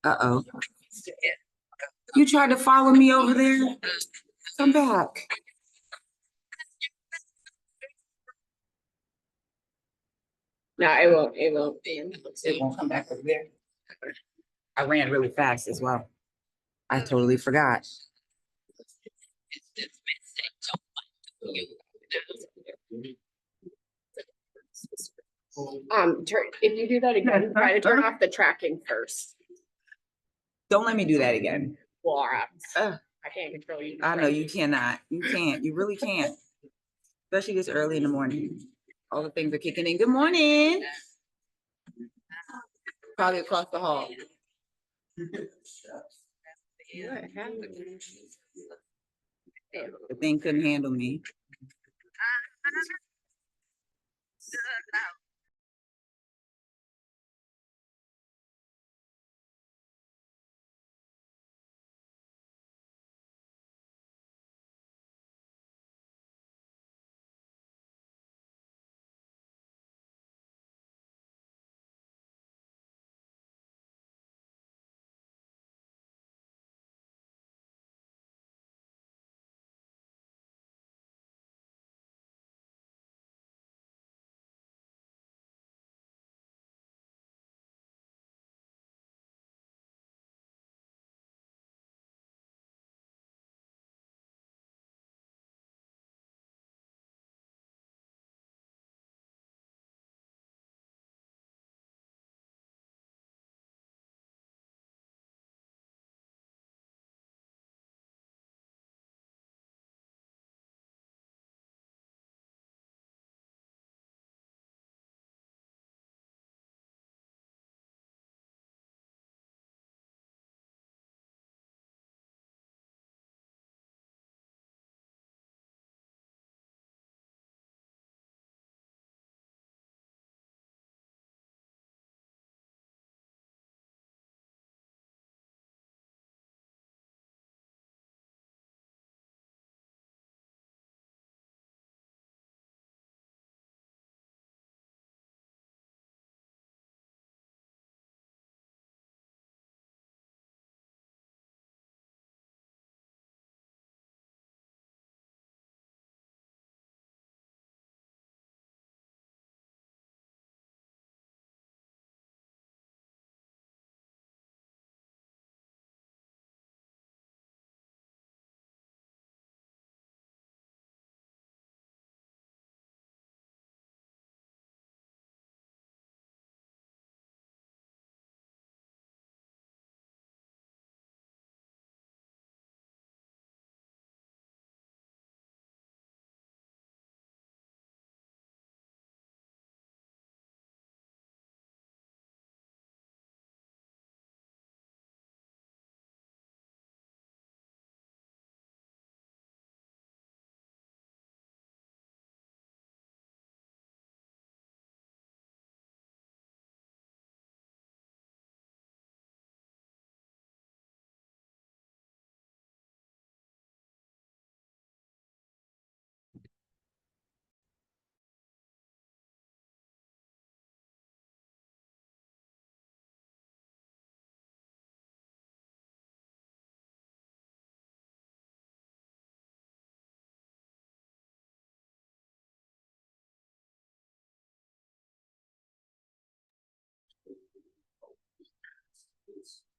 Uh-oh. You tried to follow me over there? Come back. No, it won't. It won't. It won't come back over there. I ran really fast as well. I totally forgot. If you do that again, try to turn off the tracking first. Don't let me do that again. Laura, I can't control you. I know you cannot. You can't. You really can't. Especially this early in the morning. All the things are kicking in. Good morning. Probably across the hall. What happened? The thing couldn't handle me.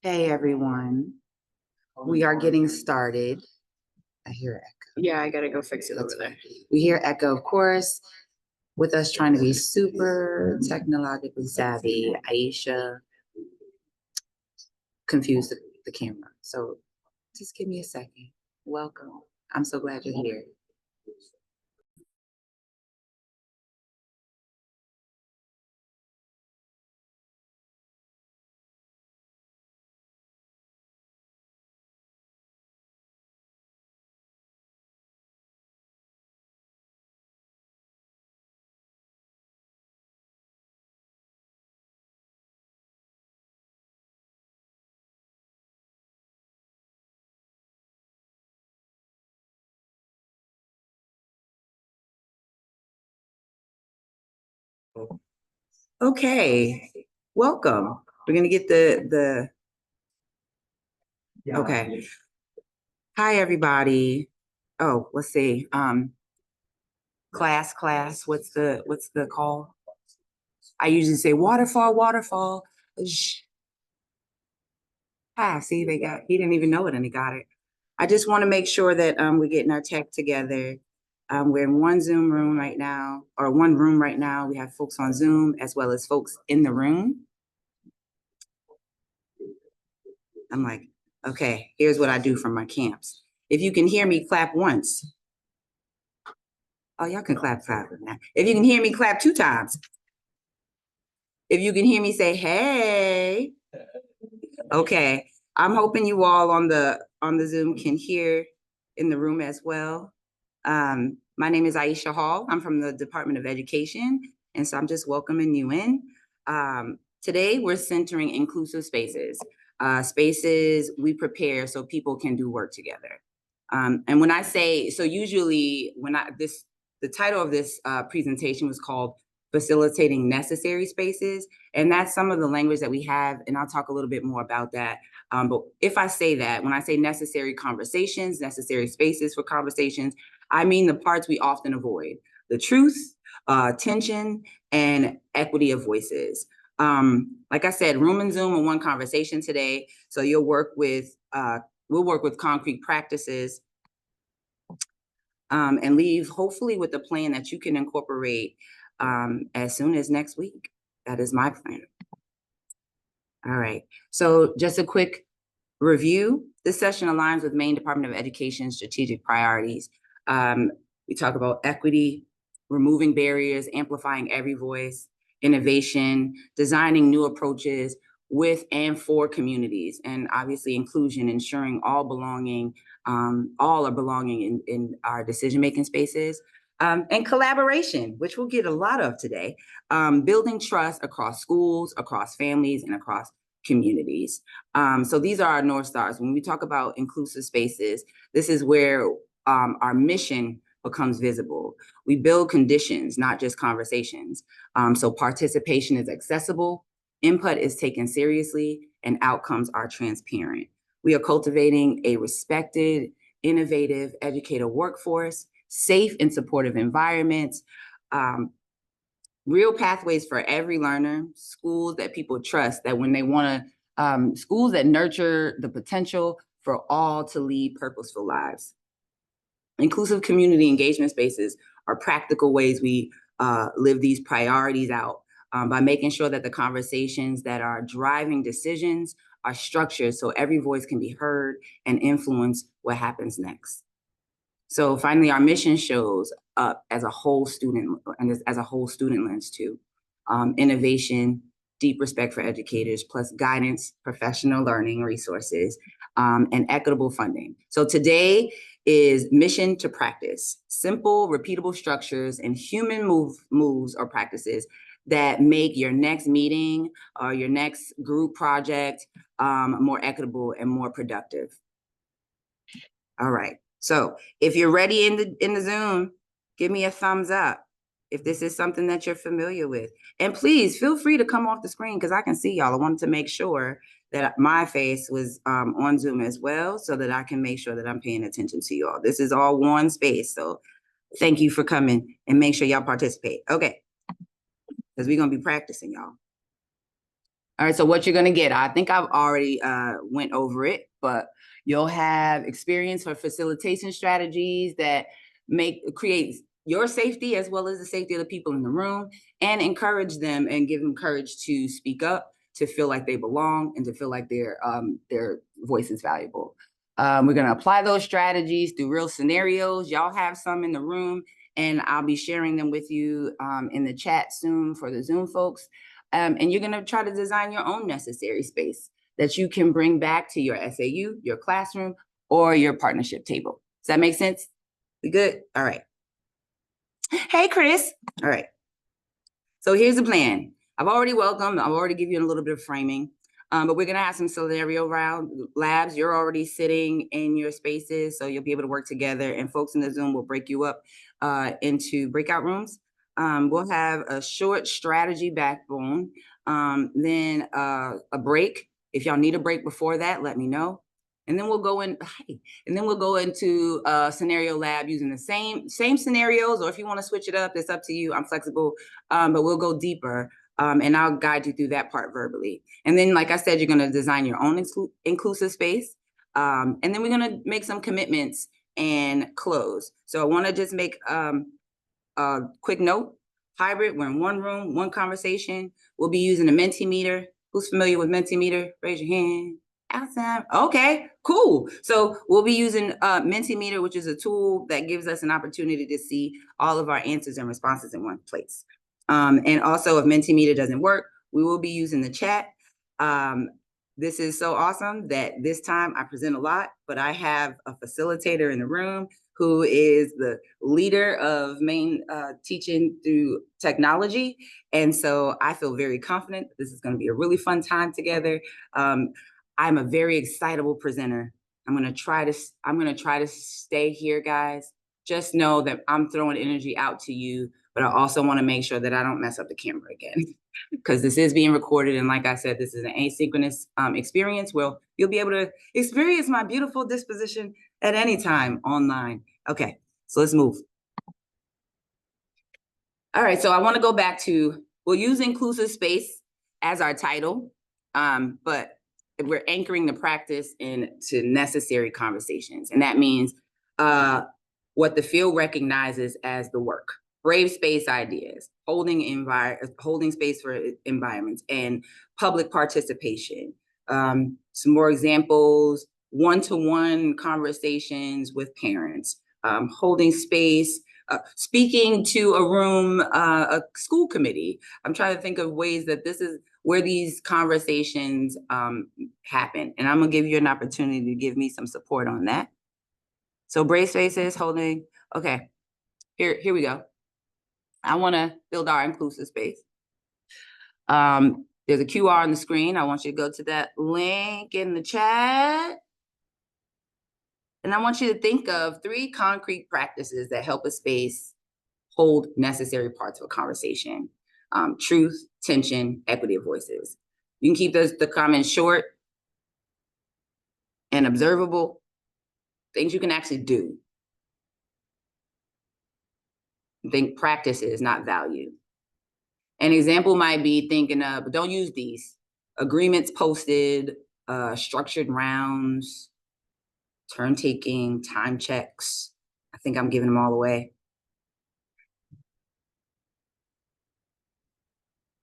Hey, everyone. We are getting started. I hear echo. Yeah, I gotta go fix it over there. We hear echo, of course, with us trying to be super technologically savvy. Aisha confused the camera. So just give me a second. Welcome. I'm so glad you're here. Okay. welcome. We're gonna get okay. Hi, everybody. Oh, let's see. Class, what's the call? I usually say waterfall. Shh. See, he didn't even know it and he got it. I just want to make sure that we're getting our tech together. We're in one Zoom room right now, or one room right now. We have folks on Zoom as well as folks in the room. I'm like, okay, here's what I do from my camps. If you can hear me, clap once. Oh, y'all can clap. If you can hear me, clap 2 times. If you can hear me, say, hey. Okay, I'm hoping you all on the Zoom can hear in the room as well. My name is Aisha Hall. I'm from the Department of Education, and so I'm just welcoming you in. Today, we're centering inclusive spaces, spaces we prepare so people can do work together. And when I say, so usually the title of this presentation was called Facilitating Necessary Spaces, and that's some of the language that we have, and I'll talk a little bit more about that. But if I say that, when I say necessary conversations, necessary spaces for conversations, I mean the parts we often avoid: the truth, tension, and equity of voices. Like I said, room and Zoom in one conversation today. So we'll work with concrete practices and leave hopefully with a plan that you can incorporate as soon as next week. That is my plan. All right. So just a quick review. This session aligns with Maine Department of Education strategic priorities. We talk about equity, removing barriers, amplifying every voice, innovation, designing new approaches with and for communities, and obviously inclusion, ensuring all are belonging in our decision-making spaces, and collaboration, which we'll get a lot of today, building trust across schools, across families, and across communities. So these are our North Stars. When we talk about inclusive spaces, this is where our mission becomes visible. We build conditions, not just conversations. So participation is accessible, input is taken seriously, and outcomes are transparent. We are cultivating a respected, innovative educator workforce, safe and supportive environments, real pathways for every learner, schools that people trust, that when they want to, schools that nurture the potential for all to lead purposeful lives. Inclusive community engagement spaces are practical ways we live these priorities out by making sure that the conversations that are driving decisions are structured so every voice can be heard and influence what happens next. So finally, our mission shows up as a whole student, and as a whole student lens too. Innovation, deep respect for educators, plus guidance, professional learning resources, and equitable funding. So today is mission to practice: simple, repeatable structures and human moves or practices that make your next meeting or your next group project more equitable and more productive. All right. So if you're ready in the Zoom, give me a thumbs up if this is something that you're familiar with. And please feel free to come off the screen because I can see y'all. I wanted to make sure that my face was on Zoom as well so that I can make sure that I'm paying attention to you all. This is all one space. So thank you for coming and make sure y'all participate. Okay. Because we're going to be practicing, y'all. All right, so what you're gonna get, I think I've already went over it, but you'll have experience for facilitation strategies that create your safety as well as the safety of the people in the room, and encourage them and give them courage to speak up, to feel like they belong, and to feel like their voice is valuable. We're gonna apply those strategies through real scenarios. Y'all have some in the room, and I'll be sharing them with you in the chat soon for the Zoom folks. And you're going to try to design your own necessary space that you can bring back to your SAU, your classroom, or your partnership table. Does that make sense? We good? All right. Hey, Chris. All right. So here's the plan. I've already given you a little bit of framing, but we're going to have some scenario round labs. You're already sitting in your spaces, so you'll be able to work together, and folks in the Zoom will break you up into breakout rooms. We'll have a short strategy backbone then a break. If y'all need a break before that, let me know. And then we'll go into scenario lab using the same scenarios, or if you want to switch it up, it's up to you. I'm flexible, but we'll go deeper. And I'll guide you through that part verbally. And then, like I said, you're going to design your own inclusive space. And then we're going to make some commitments and close. So I want to just make a quick note. Hybrid, we're in one room, one conversation. We'll be using a Mentimeter. Who's familiar with Mentimeter? Raise your hand. Awesome. Okay, cool. So we'll be using Mentimeter, which is a tool that gives us an opportunity to see all of our answers and responses in one place. And also, if Mentimeter doesn't work, we will be using the chat. This is so awesome that this time I present a lot, but I have a facilitator in the room who is the leader of Maine teaching through technology. And so I feel very confident this is going to be a really fun time together. I'm a very excitable presenter. I'm going to try to stay here, guys. Just know that I'm throwing energy out to you, but I also want to make sure that I don't mess up the camera again, because this is being recorded. And like I said, this is an asynchronous experience. Well, you'll be able to experience my beautiful disposition at any time online. Okay, so let's move. All right, so I want to go back to, we'll use inclusive space as our title, but we're anchoring the practice into necessary conversations. And that means what the field recognizes as the work. Brave space ideas, holding space for environments, and public participation. Some more examples: one-to-one conversations with parents, holding space, speaking to a room, a school committee. I'm trying to think of ways that this is where these conversations happen. And I'm gonna give you an opportunity to give me some support on that. So brave spaces, holding, okay, here we go. I wanna build our inclusive space. There's a QR on the screen. I want you to go to that link in the chat. And I want you to think of 3 concrete practices that help a space hold necessary parts of a conversation. Truth, tension, equity of voices. You can keep the comments short and observable, things you can actually do. Think practices, not value. An example might be thinking of, but don't use these: agreements posted, structured rounds, turn taking, time checks. I think I'm giving them all away.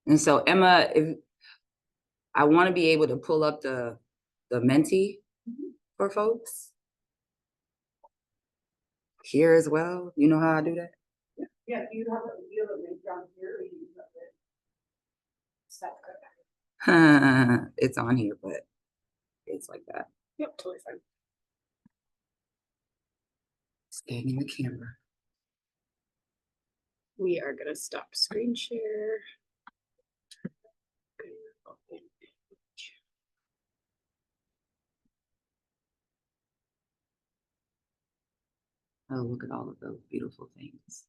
And so Emma, if I want to be able to pull up the Menti for folks here as well. You know how I do that? Yeah, you have a link down here. You have it. It's on here, but it's like that. Yep, totally fine. Scanning the camera. We are gonna stop screen share. Oh, look at all of those beautiful things.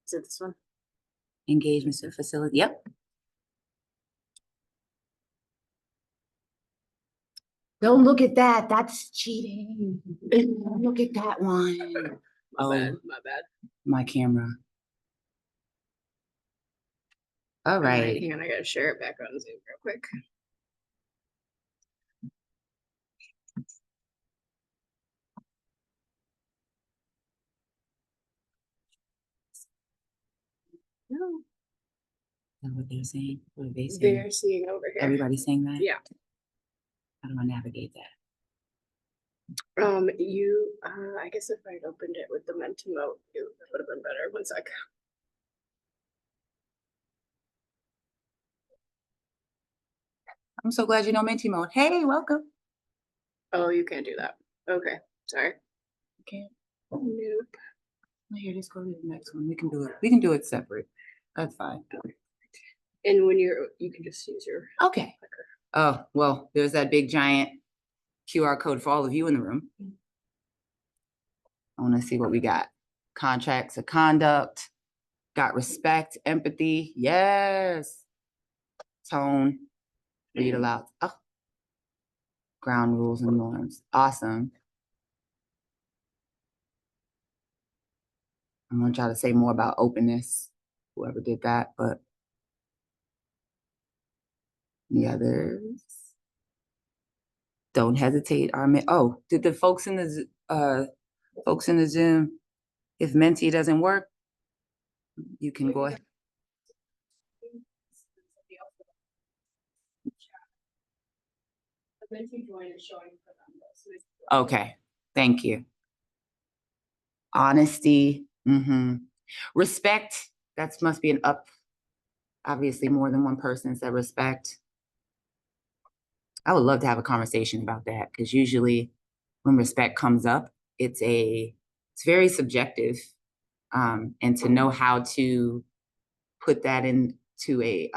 Is it this one? Engagements and facility. Yep. Don't look at that. That's cheating. Don't look at that one. My bad. My camera. All right. Hang on, I gotta share it back on Zoom real quick. No. That's what they're saying. What are they saying? They're seeing over here. Everybody's saying that? Yeah. How do I navigate that? I guess if I'd opened it with the Menti mode, it would have been better. One sec. I'm so glad you know Menti mode. Hey, welcome. Oh, you can't do that. Okay, sorry. Okay. Nope. Here, just go to the next one. We can do it. We can do it separate. That's fine. And when you can just use your okay. clicker. Oh, well, there's that big giant QR code for all of you in the room. I want to see what we got. Contracts of conduct, got respect, empathy, yes. Tone, read aloud. Oh. Ground rules and norms, awesome. I'm gonna try to say more about openness, whoever did that, but the others. Don't hesitate. Oh, did the folks in the Zoom, if Menti doesn't work, you can go ahead. Okay, thank you. Honesty, respect, that must be an up. Obviously, more than one person said respect. I would love to have a conversation about that, because usually when respect comes up, it's very subjective. And to know how to put that into a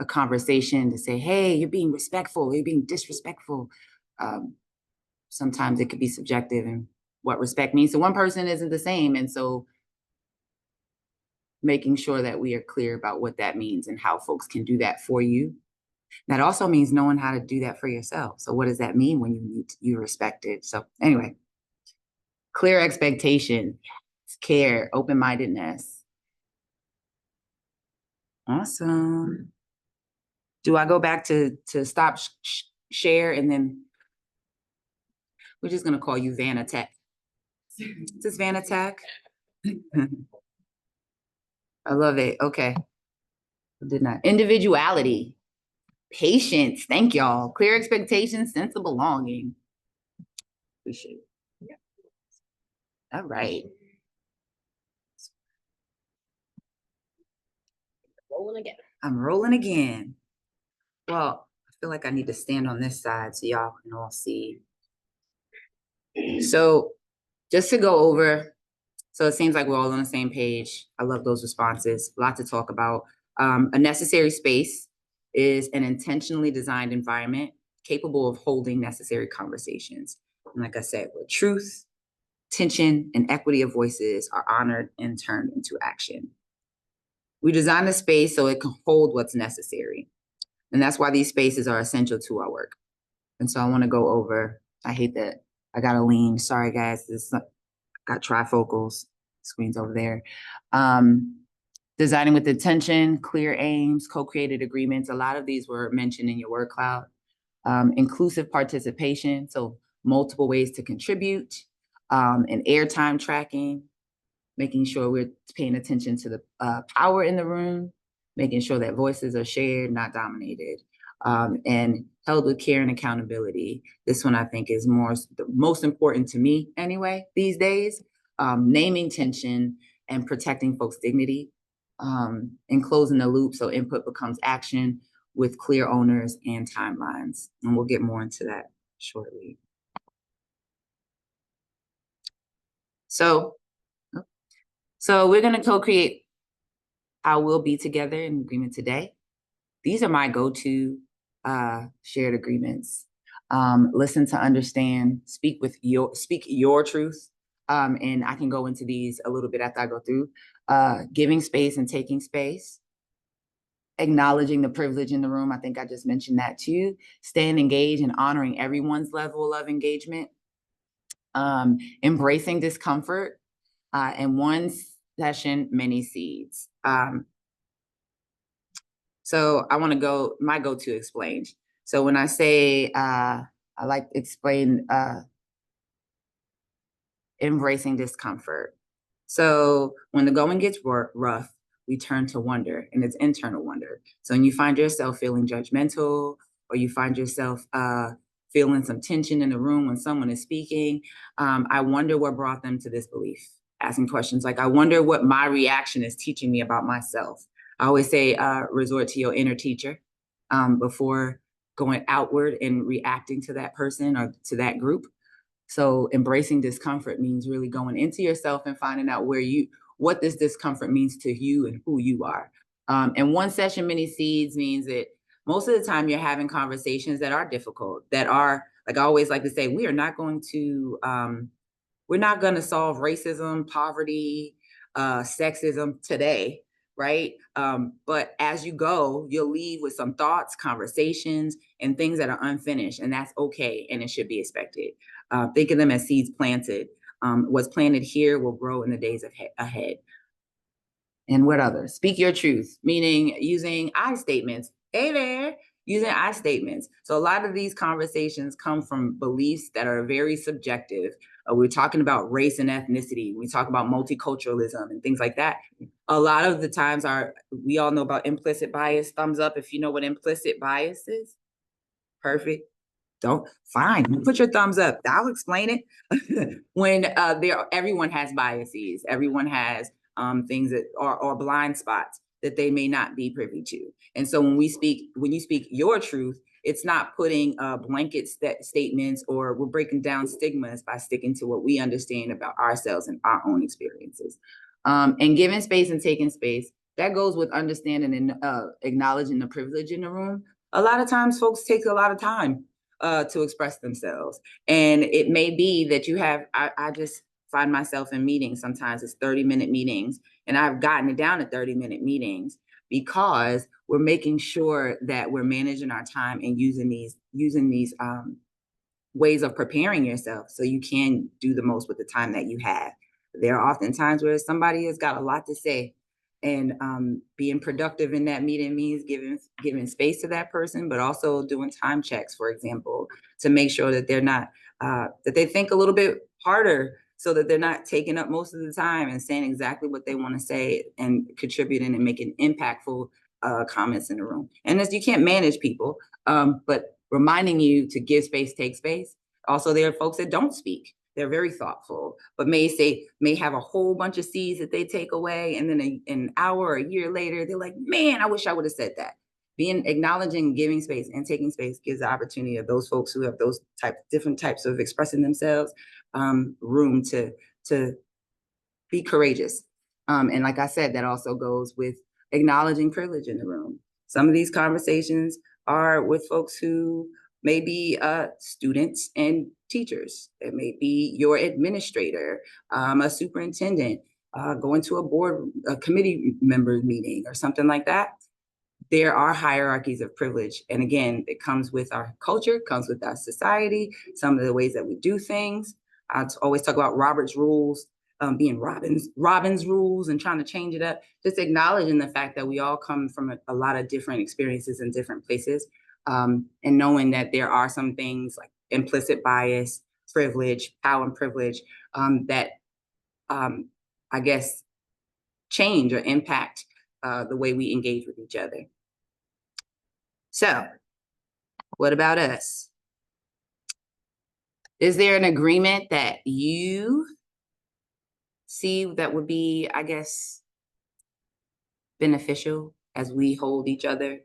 conversation to say, hey, you're being respectful, you're being disrespectful. Sometimes it could be subjective and what respect means to one person isn't the same. And so making sure that we are clear about what that means and how folks can do that for you. That also means knowing how to do that for yourself. So what does that mean when you're respected? So anyway, clear expectation, care, open-mindedness. Awesome. Do I go back to stop share, and then we're just gonna call you Van Attack? Is this Van Attack? I love it. Okay. Did not. Individuality, patience. Thank y'all. Clear expectations, sense of belonging. Appreciate it. Yeah. All right. Rolling again. I'm rolling again. Well, I feel like I need to stand on this side so y'all can all see. So just to go over, so it seems like we're all on the same page. I love those responses. A lot to talk about. A necessary space is an intentionally designed environment capable of holding necessary conversations. And like I said, where truth, tension, and equity of voices are honored and turned into action. We design the space so it can hold what's necessary. And that's why these spaces are essential to our work. And so I want to go over, I hate that I got to lean. Sorry, guys. This got trifocals, screens over there. Designing with intention, clear aims, co-created agreements. A lot of these were mentioned in your word cloud. Inclusive participation, so multiple ways to contribute, and airtime tracking, making sure we're paying attention to the power in the room, making sure that voices are shared, not dominated, and held with care and accountability. This one I think is the most important to me anyway these days. Naming tension and protecting folks' dignity, and closing the loop so input becomes action with clear owners and timelines. And we'll get more into that shortly. So we're going to co-create how we'll be together in agreement today. These are my go-to shared agreements. Listen to understand, speak your truth. And I can go into these a little bit after I go through. Giving space and taking space. Acknowledging the privilege in the room. I think I just mentioned that too. Staying engaged and honoring everyone's level of engagement. Embracing discomfort. And one session, many seeds. So I want to my go-to explained. So when I say, I like to explain embracing discomfort. So when the going gets rough, we turn to wonder, and it's internal wonder. So when you find yourself feeling judgmental, or you find yourself feeling some tension in the room when someone is speaking, I wonder what brought them to this belief. Asking questions like, I wonder what my reaction is teaching me about myself. I always say, resort to your inner teacher before going outward and reacting to that person or to that group. So embracing discomfort means really going into yourself and finding out what this discomfort means to you and who you are. And one session, many seeds means that most of the time you're having conversations that are difficult, that are, Like I always like to say, we're not going to solve racism, poverty, sexism today, right? But as you go, you'll leave with some thoughts, conversations, and things that are unfinished, and that's okay, and it should be expected. Think of them as seeds planted. What's planted here will grow in the days ahead. And what others? Speak your truth, meaning using I statements. Hey there, using I statements. So a lot of these conversations come from beliefs that are very subjective. We're talking about race and ethnicity. We talk about multiculturalism and things like that. A lot of the times we all know about implicit bias. Thumbs up if you know what implicit bias is. Perfect. Don't, fine, put your thumbs up. I'll explain it. When everyone has biases, everyone has things that are blind spots that they may not be privy to. And so when you speak your truth, it's not putting blanket statements, or we're breaking down stigmas by sticking to what we understand about ourselves and our own experiences. And giving space and taking space, that goes with understanding and acknowledging the privilege in the room. A lot of times folks take a lot of time to express themselves. And it may be that you have, I just find myself in meetings, sometimes it's 30-minute meetings, and I've gotten it down to 30-minute meetings because we're making sure that we're managing our time and using these ways of preparing yourself so you can do the most with the time that you have. There are often times where somebody has got a lot to say, and being productive in that meeting means giving space to that person, but also doing time checks, for example, to make sure that they're not that they think a little bit harder, so that they're not taking up most of the time and saying exactly what they want to say and contributing and making impactful comments in the room. And as you can't manage people, but reminding you to give space, take space. Also, there are folks that don't speak. They're very thoughtful, but may have a whole bunch of seeds that they take away. And then an hour or a year later, they're like, man, I wish I would have said that. Being acknowledging, giving space and taking space gives the opportunity of those folks who have those different types of expressing themselves, room to be courageous. And like I said, that also goes with acknowledging privilege in the room. Some of these conversations are with folks who may be students and teachers. It may be your administrator, a superintendent, going to a committee member meeting or something like that. There are hierarchies of privilege. And again, it comes with our culture, comes with our society, some of the ways that we do things. I always talk about Robert's rules, being Robin's rules, and trying to change it up. Just acknowledging the fact that we all come from a lot of different experiences in different places, and knowing that there are some things like implicit bias, privilege, power and privilege, that I guess change or impact the way we engage with each other. So, what about us? Is there an agreement that you see that would be, I guess, beneficial as we hold each other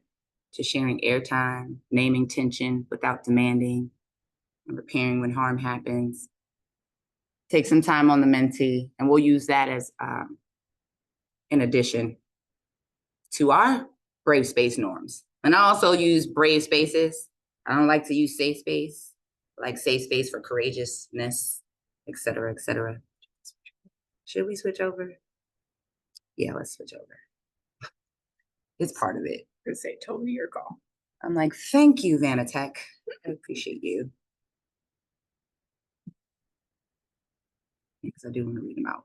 to sharing airtime, naming tension without demanding, and repairing when harm happens? Take some time on the mentee, and we'll use that as in addition to our brave space norms. And I also use brave spaces. I don't like to use safe space. I like safe space for courageousness, et cetera, et cetera. Should we switch over? Yeah, let's switch over. It's part of it. I say, totally your call. I'm like, thank you, Vanatech. I appreciate you. Because I do want to read them out.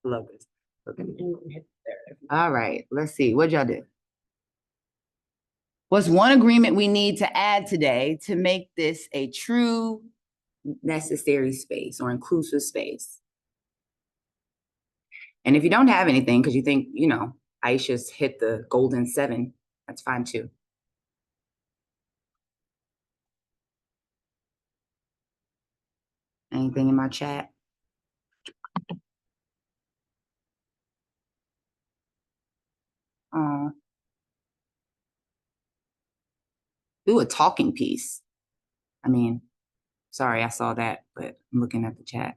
Love this. Okay. All right, let's see. What'd y'all do? What's one agreement we need to add today to make this a true necessary space or inclusive space? And if you don't have anything, because you think, Aisha's hit the golden 7, that's fine too. Anything in my chat? Do a talking piece. I mean, sorry, I saw that, but I'm looking at the chat.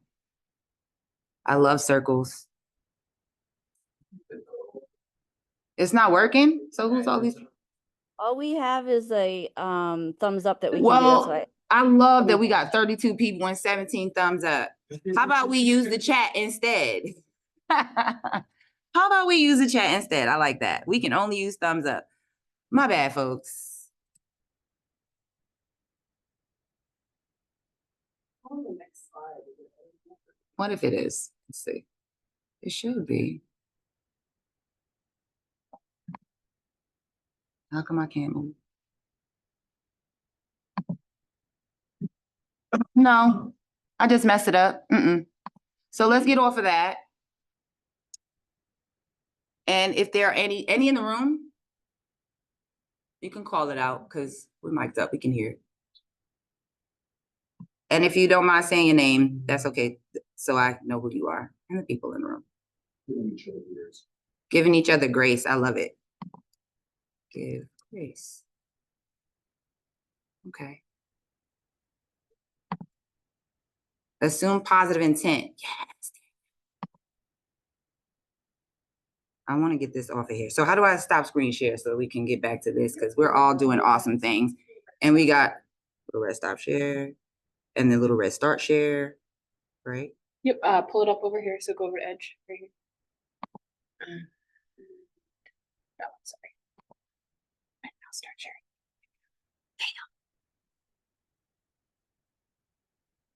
I love circles. It's not working? So who's all these? All we have is a thumbs up that we can do. That's Well, why. I love that we got 32 people and 17 thumbs up. How about we use the chat instead? How about we use the chat instead? I like that. We can only use thumbs up. My bad, folks. What if it is? Let's see. It should be. How come I can't move? No, I just messed it up. So let's get off of that. And if there are any in the room, you can call it out because we're mic'd up. We can hear it. And if you don't mind saying your name, that's okay. So I know who you are and the people in the room. Giving each other grace. I love it. Give grace. Okay. Assume positive intent. Yes. I want to get this off of here. So how do I stop screen share so we can get back to this? Because we're all doing awesome things. And we got little red stop share and the little red start share, right? Yep, pull it up over here. So go over to Edge right here. Oh, sorry. And now start sharing.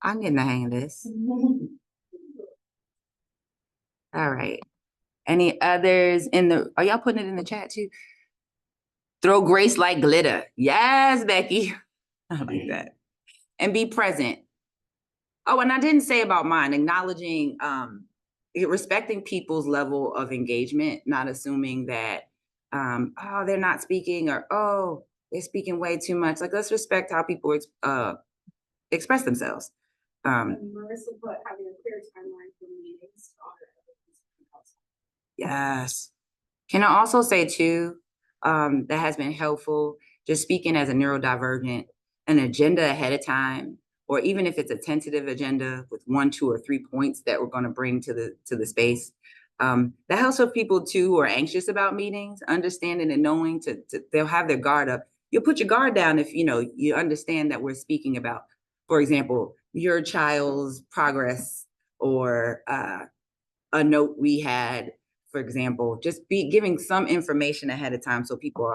I'm getting the hang of this. All right. Any others in the, are y'all putting it in the chat too? Throw grace like glitter. Yes, Becky. I like that. And be present. Oh, and I didn't say about mine, acknowledging, respecting people's level of engagement, not assuming that, oh, they're not speaking or, oh, they're speaking way too much. Like, let's respect how people express themselves. Marissa put having a clear timeline for meetings. Yes. Can I also say too, that has been helpful, just speaking as a neurodivergent, an agenda ahead of time, or even if it's a tentative agenda with 1, 2, or 3 points that we're going to bring to the space. That helps with people too who are anxious about meetings, understanding and knowing they'll have their guard up. You'll put your guard down if you understand that we're speaking about, for example, your child's progress or a note we had, for example, just be giving some information ahead of time so people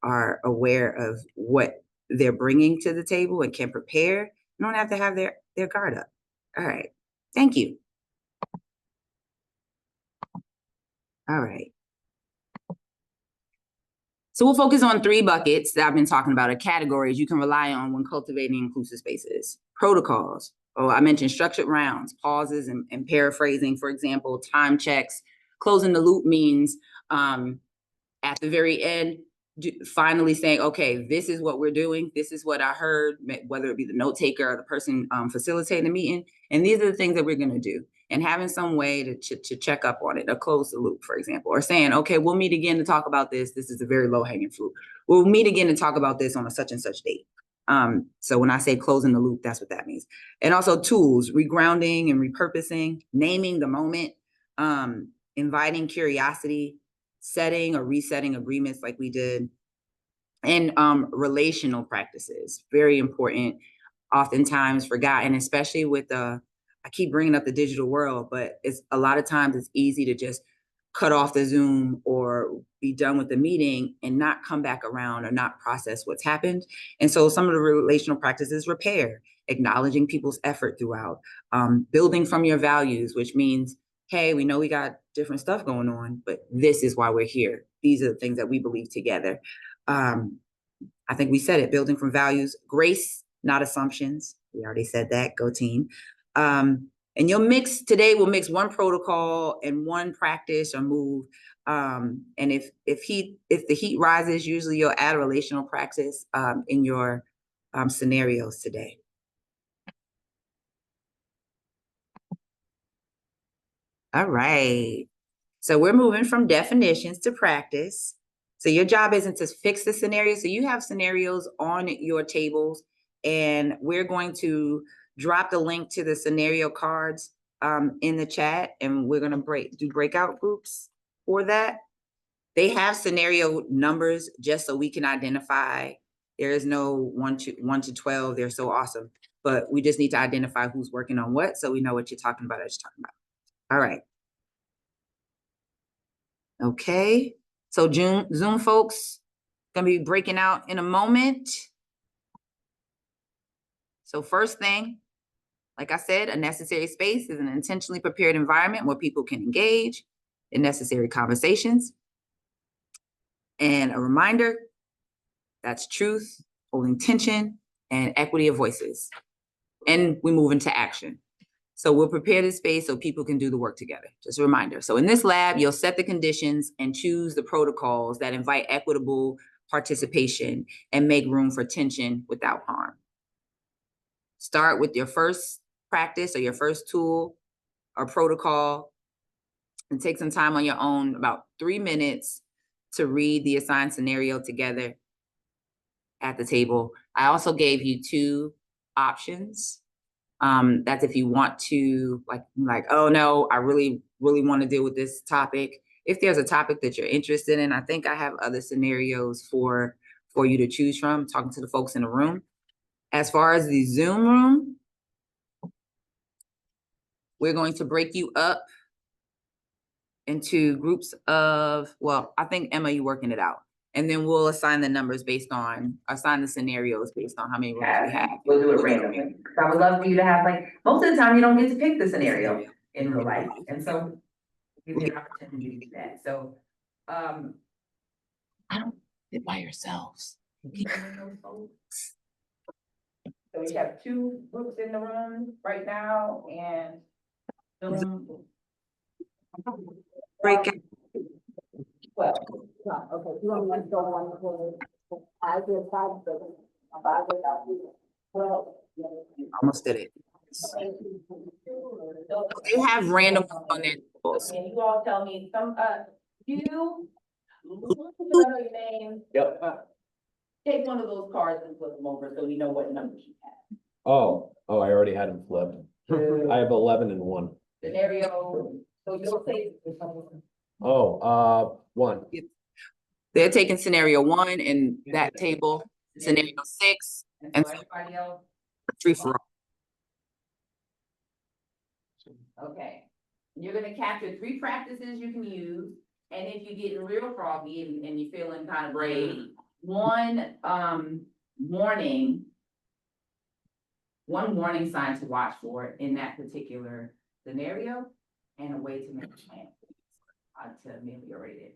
are aware of what they're bringing to the table and can prepare. You don't have to have their guard up. All right. Thank you. All right. So we'll focus on 3 buckets that I've been talking about, or categories you can rely on when cultivating inclusive spaces. Protocols. Oh, I mentioned structured rounds, pauses, and paraphrasing, for example, time checks. Closing the loop means at the very end, finally saying, okay, this is what we're doing. This is what I heard, whether it be the note taker or the person facilitating the meeting. And these are the things that we're going to do. And having some way to check up on it, or close the loop, for example, or saying, okay, we'll meet again to talk about this. This is a very low hanging fruit. We'll meet again to talk about this on a such and such date. So when I say closing the loop, that's what that means. And also tools, regrounding and repurposing, naming the moment, inviting curiosity, setting or resetting agreements like we did, and relational practices, very important, oftentimes forgotten, especially with I keep bringing up the digital world, but it's a lot of times it's easy to just cut off the Zoom or be done with the meeting and not come back around or not process what's happened. And so some of the relational practices, repair, acknowledging people's effort throughout, building from your values, which means, hey, we know we got different stuff going on, but this is why we're here. These are the things that we believe together. I think we said it, building from values, grace, not assumptions. We already said that, go team. And you'll mix, today we'll mix 1 protocol and 1 practice or move. And if the heat rises, usually you'll add a relational practice in your scenarios today. All right. So we're moving from definitions to practice. So your job isn't to fix the scenario. So you have scenarios on your tables, and we're going to drop the link to the scenario cards in the chat, and we're going to do breakout groups. for that. They have scenario numbers just so we can identify. There is no 1 to 12. They're so awesome. But we just need to identify who's working on what so we know what you're talking about as you're talking about. All right. Okay. So Zoom folks gonna be breaking out in a moment. So first thing, like I said, a necessary space is an intentionally prepared environment where people can engage in necessary conversations. And a reminder, that's truth, holding tension, and equity of voices. And we move into action. So we'll prepare this space so people can do the work together. Just a reminder. So in this lab, you'll set the conditions and choose the protocols that invite equitable participation and make room for tension without harm. Start with your first practice or your first tool or protocol and take some time on your own, about 3 minutes, to read the assigned scenario together at the table. I also gave you 2 options. That's if you want to like, oh no, I really want to deal with this topic. If there's a topic that you're interested in, I think I have other scenarios for you to choose from, talking to the folks in the room. As far as the Zoom room, we're going to break you up into groups of, well, I think Emma, you working it out. And then we'll assign the scenarios based on how many rooms we have. We'll do it randomly. So I would love for you to have, like, most of the time you don't get to pick the scenario in real life. And so give you an opportunity to do that. So I don't sit by yourselves. So we have 2 groups in the room right now and break out. Well, okay, you want me to go on I did 5 seconds. Well, almost did it. They have random on their tables. And you all tell me you know your name. Yep. Take one of those cards and flip them over so we know what numbers you have. Oh, I already had them flipped. I have 11 and 1. Scenario, so you'll say. 1. They're taking scenario 1 in that table, scenario 6, and everybody else 3 for all. Okay, you're gonna capture 3 practices you can use, and if you're getting real froggy and you're feeling kind of brave, one warning sign to watch for in that particular scenario, and a way to make a plan to ameliorate it.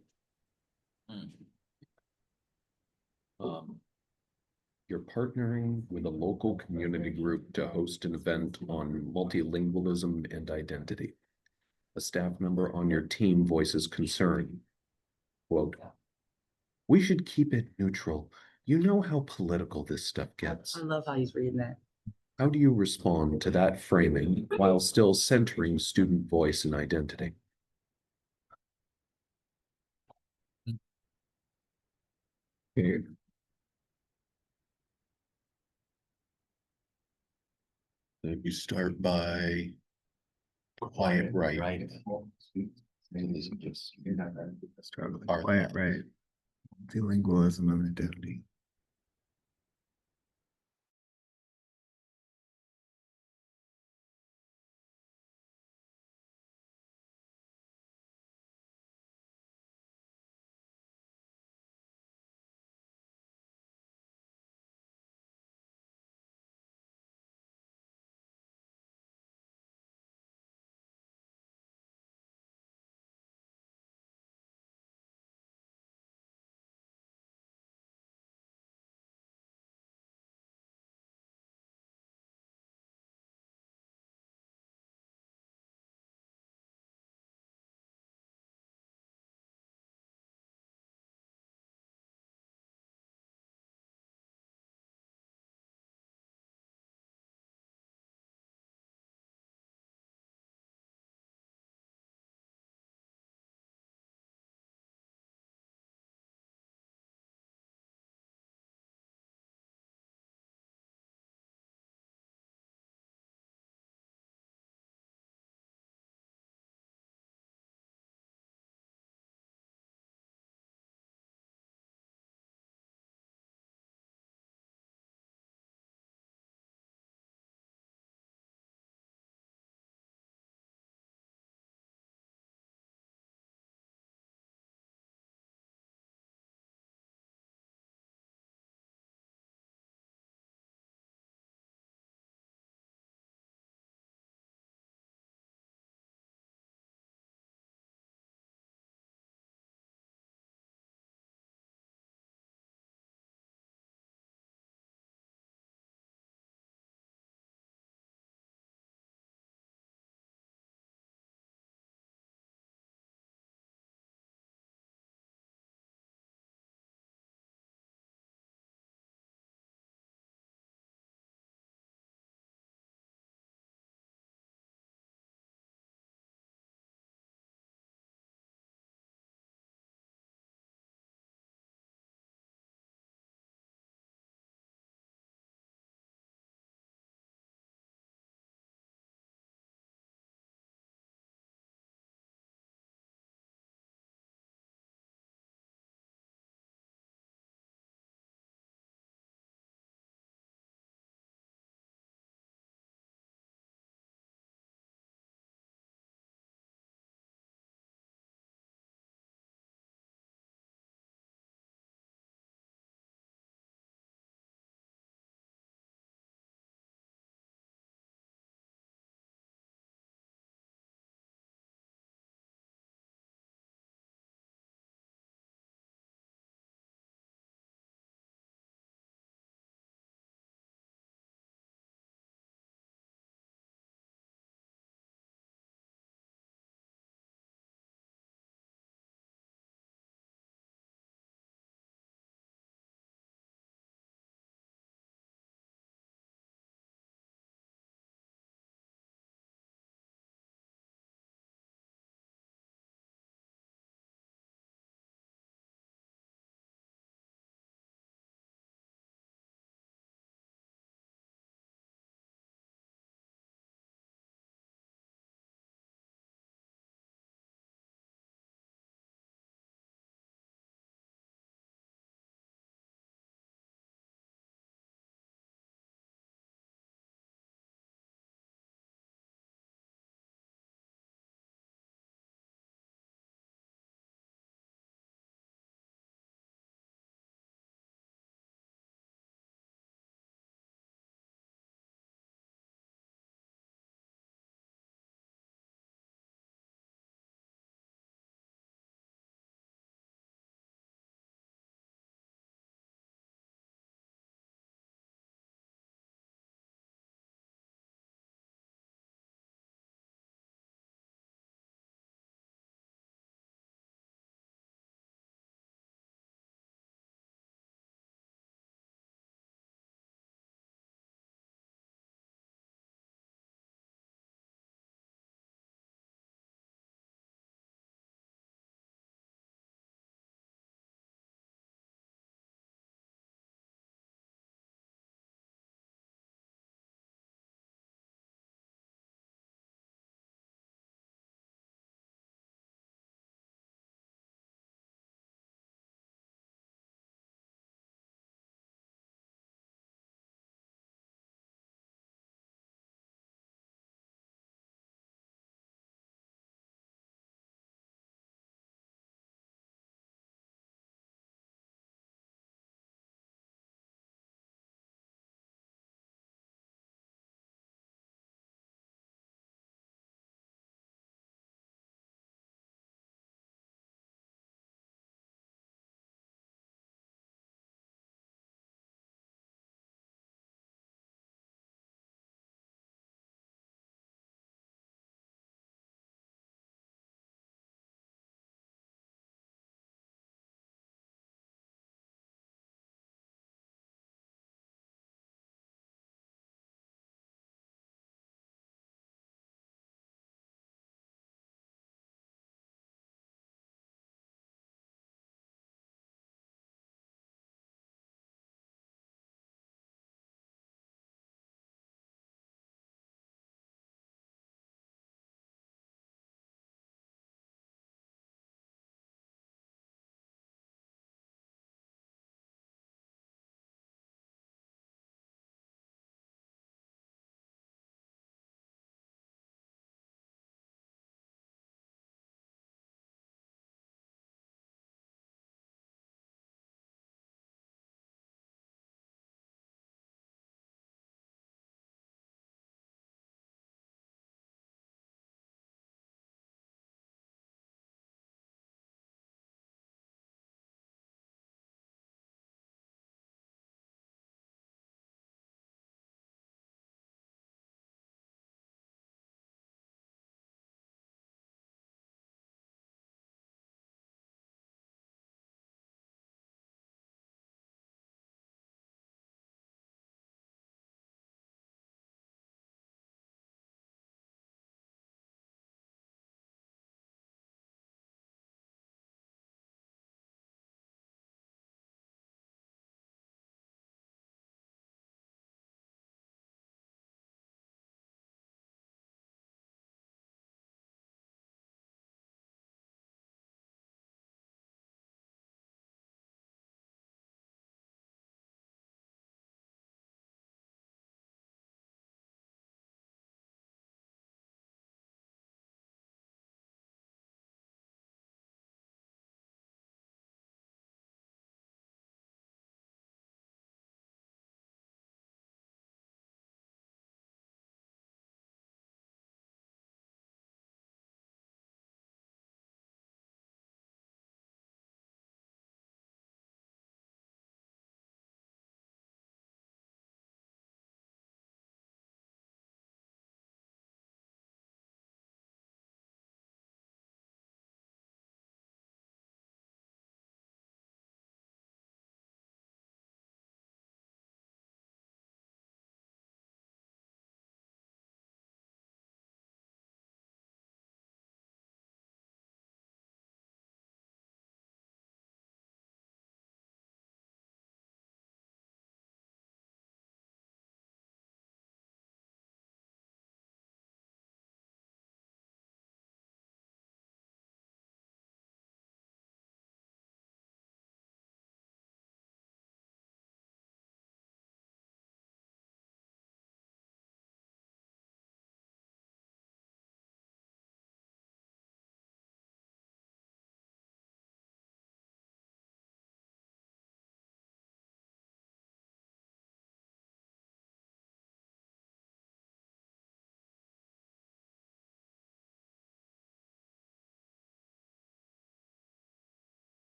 You're partnering with a local community group to host an event on multilingualism and identity. A staff member on your team voices concern. Quote, "We should keep it neutral. You know how political this stuff gets." I love how he's reading that. How do you respond to that framing while still centering student voice and identity? Okay. Then you start by quiet right. Start with quiet right. Multilingualism and identity.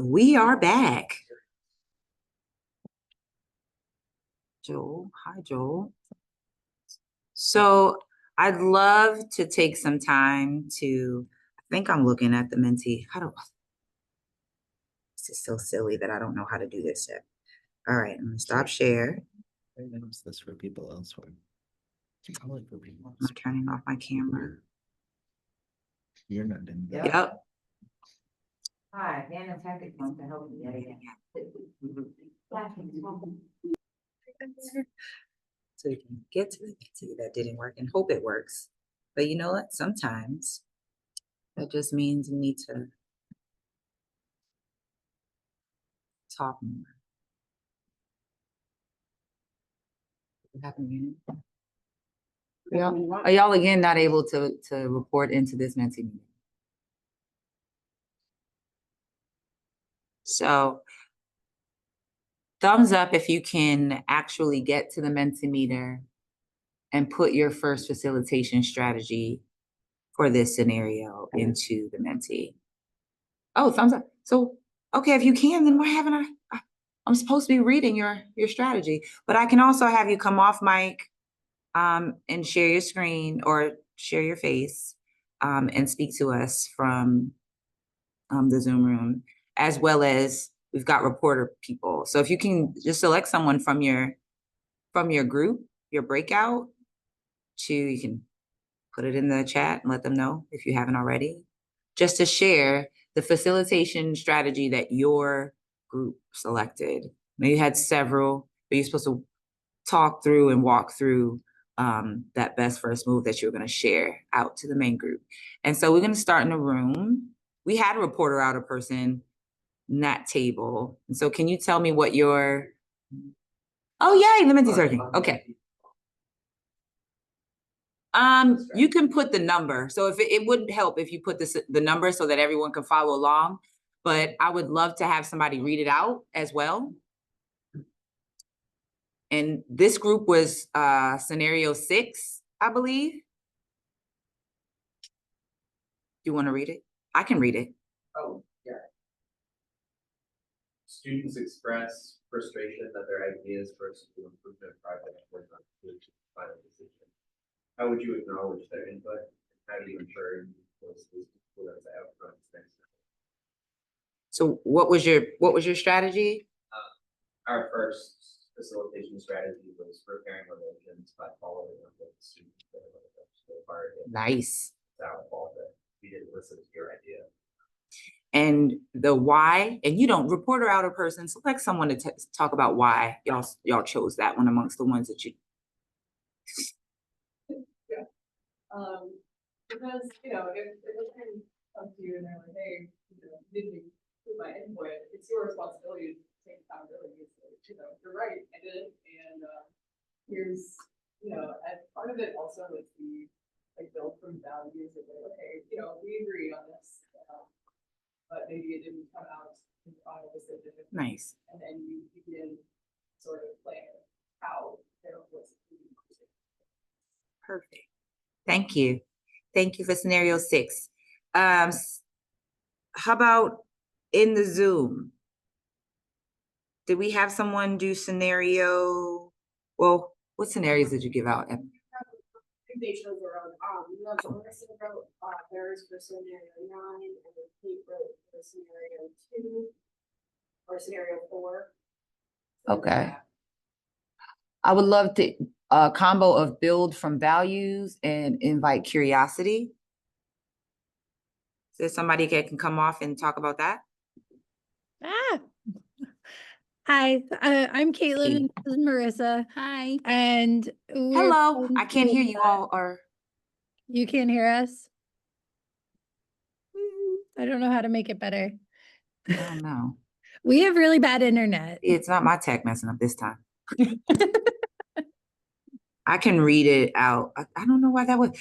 We are back. Joel, hi Joel. So I'd love to take some time to, I think I'm looking at the mentee. This is so silly that I don't know how to do this yet. All right, I'm gonna stop share. What's this for people elsewhere? I'm turning off my camera. You're not in. Yep. Hi, Anna Tactic wants to help you. So you can get to the mentee. That didn't work and hope it works. But you know what? Sometimes that just means you need to talk more. What happened again? Are y'all again not able to report into this mentee meeting? So thumbs up if you can actually get to the Mentimeter and put your first facilitation strategy for this scenario into the mentee. Oh, thumbs up. So, okay, if you can, then why haven't I'm supposed to be reading your strategy, but I can also have you come off mic and share your screen or share your face and speak to us from the Zoom room, as well as we've got reporter people. So if you can just select someone from your group, your breakout, you can put it in the chat and let them know if you haven't already, just to share the facilitation strategy that your group selected. Now you had several, but you're supposed to talk through and walk through that best first move that you're going to share out to the main group. And so we're going to start in the room. We had a reporter out, a person in that table. And so can you tell me what your, oh yay, the mentee searching. Okay. You can put the number. So if it would help if you put the number so that everyone can follow along, but I would love to have somebody read it out as well. And this group was scenario 6, I believe. You want to read it? I can read it. Oh, yeah. Students express frustration that their ideas for a school improvement project were not included in the final decision. How would you acknowledge their input? How do you ensure you force these influence outcomes next time? So what was your strategy? Our first facilitation strategy was repairing relations by following up with the students that are so far. Nice. That we didn't listen to your idea. And the why, and you don't reporter out a person, select someone to talk about why y'all chose that one amongst the ones that you. Yeah. Because, if a friend comes to you and they're like, hey, didn't include my input, it's your responsibility to take accountability. So, you're right, I did. And here's, and part of it also was the build from values of like, okay, we agree on this, but maybe it didn't come out in the final decision. Nice. And then you begin sort of planning how there was. Perfect. Thank you. Thank you for scenario 6. How about in the Zoom? Did we have someone do scenario? Well, what scenarios did you give out? Recommendations around, Melissa wrote theirs for scenario 9, and then Kate wrote for scenario 2 or scenario 4. Okay. I would love to a combo of build from values and invite curiosity. Is there somebody that can come off and talk about that? Hi, I'm Caitlin and this is Marissa. Hi. And Hello, I can't hear you all or. You can't hear us? I don't know how to make it better. I don't know. We have really bad internet. It's not my tech messing up this time. I can read it out. I don't know why that was.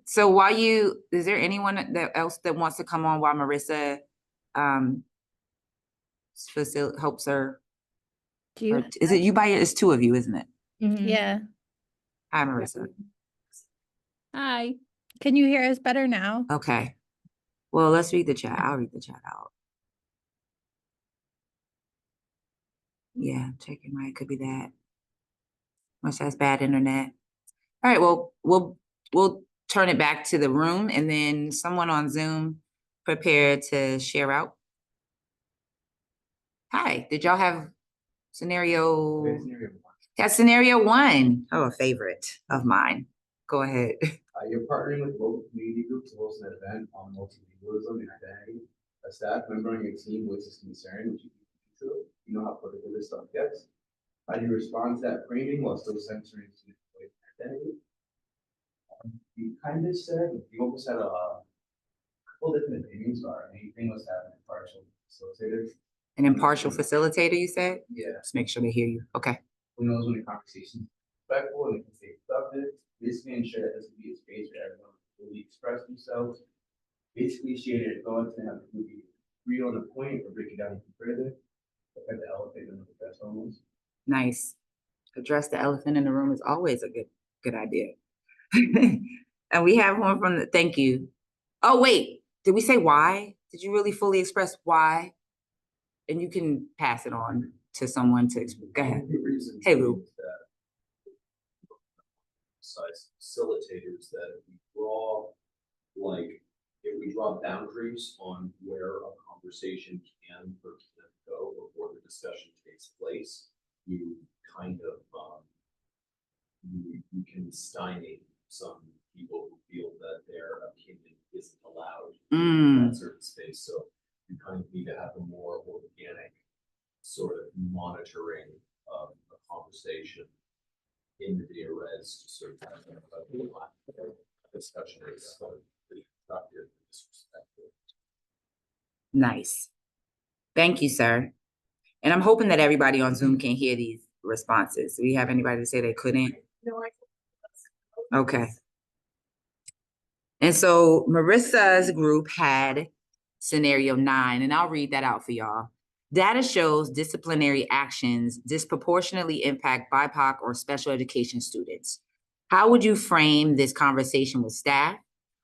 So is there anyone else that wants to come on while Marissa helps her? Is it you it's 2 of you, isn't it? Yeah. Hi, Marissa. Hi. Can you hear us better now? Okay. Well, let's read the chat. I'll read the chat out. Yeah, checking right, it could be that. Much as bad internet. All right, well, we'll turn it back to the room and then someone on Zoom prepare to share out. Hi, did y'all have scenario? That's scenario one. Oh, a favorite of mine. Go ahead. You're partnering with local community groups to host an event on multilingualism and identity. A staff member on your team voices concern, which you can do. You know how political this stuff gets. How do you respond to that framing while still censoring student voice and identity? You kind of said, you almost had a couple different opinions about anything was having impartial facilitators. An impartial facilitator, you said? Yeah. Let's make sure they hear you. Okay. Who knows when the conversation is respectful and it can stay productive. Basically ensure that this will be a space where everyone can fully express themselves. Basically share their thoughts and have the group be real on the point or break it down even further. Look at the elephant in the best almost. Nice. Address the elephant in the room is always a good idea. And we have one from the, thank you. Oh, wait, did we say why? Did you really fully express why? And you can pass it on to someone to, go ahead. Hey, Lou. Besides facilitators, that if we draw boundaries on where a conversation can or can't go before the discussion takes place, you kind of, you can stymie some people who feel that their opinion isn't allowed in that certain space. So you kind of need to have a more organic sort of monitoring of a conversation in the video res to sort of have a discussion is pretty productive and disrespectful. Nice. Thank you, sir. And I'm hoping that everybody on Zoom can hear these responses. Do we have anybody to say they couldn't? No, Okay. And so Marissa's group had scenario 9, and I'll read that out for y'all. Data shows disciplinary actions disproportionately impact BIPOC or special education students. How would you frame this conversation with staff?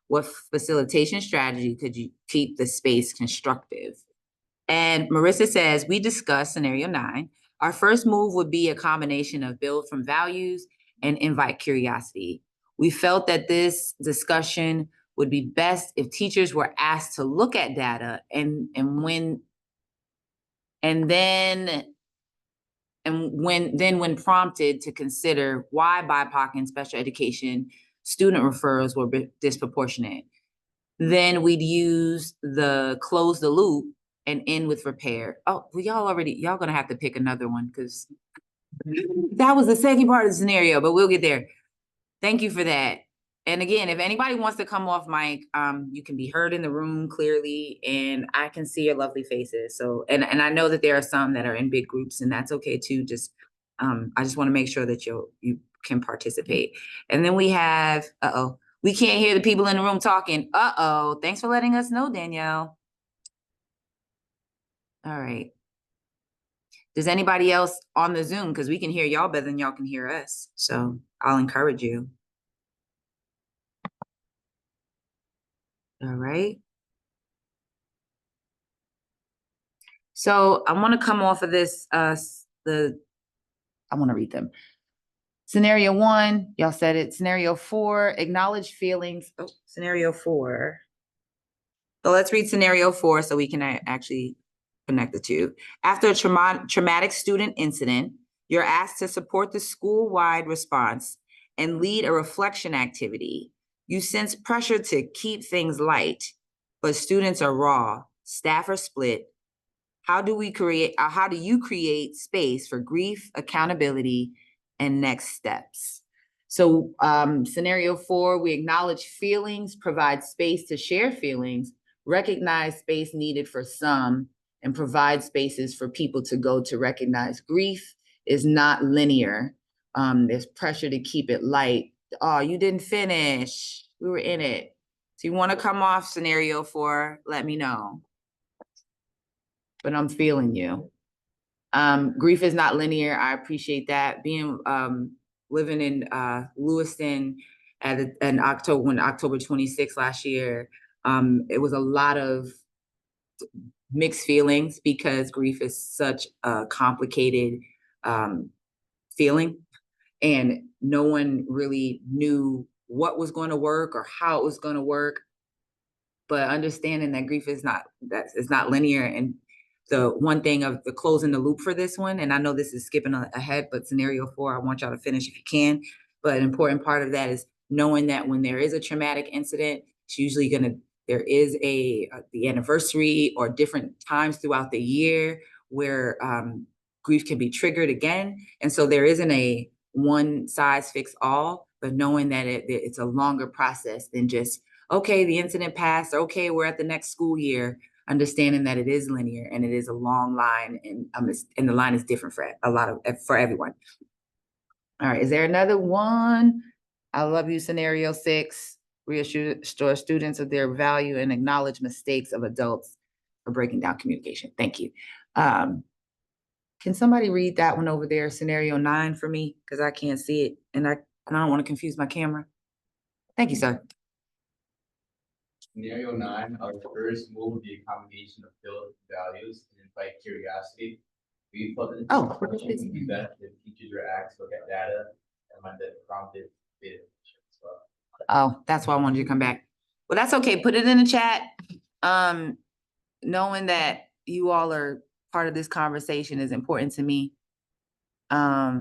What facilitation strategy could you keep the space constructive? And Marissa says, we discussed scenario 9. Our first move would be a combination of build from values and invite curiosity. We felt that this discussion would be best if teachers were asked to look at data and when prompted to consider why BIPOC and special education student referrals were disproportionate. Then we'd use the close the loop and end with repair. Oh, well, y'all gonna have to pick another one because that was the second part of the scenario, but we'll get there. Thank you for that. And again, if anybody wants to come off mic, you can be heard in the room clearly, and I can see your lovely faces. So, and I know that there are some that are in big groups, and that's okay too. Just, I just want to make sure that you can participate. And then we have, we can't hear the people in the room talking. Thanks for letting us know, Danielle. All right. Does anybody else on the Zoom? Because we can hear y'all better than y'all can hear us. So I'll encourage you. All right. So I want to come off of this, I want to read them. Scenario 1, y'all said it. Scenario 4, acknowledge feelings. Oh, scenario 4. So let's read scenario 4 so we can actually connect the two. After a traumatic student incident, you're asked to support the school-wide response and lead a reflection activity. You sense pressure to keep things light, but students are raw, staff are split. How do you create space for grief, accountability, and next steps? So scenario 4, we acknowledge feelings, provide space to share feelings, recognize space needed for some, and provide spaces for people to go to recognize grief is not linear. There's pressure to keep it light. Oh, you didn't finish. We were in it. So you want to come off scenario 4, let me know. But I'm feeling you. Grief is not linear. I appreciate that. Being living in Lewiston in October 26th last year, it was a lot of mixed feelings because grief is such a complicated feeling, and no one really knew what was going to work or how it was going to work. But understanding that grief is not linear, and the one thing of the closing the loop for this one, and I know this is skipping ahead, but scenario 4, I want y'all to finish if you can. But an important part of that is knowing that when there is a traumatic incident, it's usually there is the anniversary or different times throughout the year where grief can be triggered again. And so there isn't a one size fits all, but knowing that it's a longer process than just, okay, the incident passed, okay, we're at the next school year, understanding that it is linear and it is a long line, and the line is different for everyone. All right, is there another one? I love you, scenario 6. Reassure students of their value and acknowledge mistakes of adults for breaking down communication. Thank you. Can somebody read that one over there, scenario 9 for me? Because I can't see it and I don't want to confuse my camera. Thank you, sir. Scenario 9, our first move would be a combination of build values and invite curiosity. We felt that would be best if teachers or acts look at data and might that prompted data as well. Oh, that's why I wanted you to come back. Well, that's okay. Put it in the chat. Knowing that you all are part of this conversation is important to me. There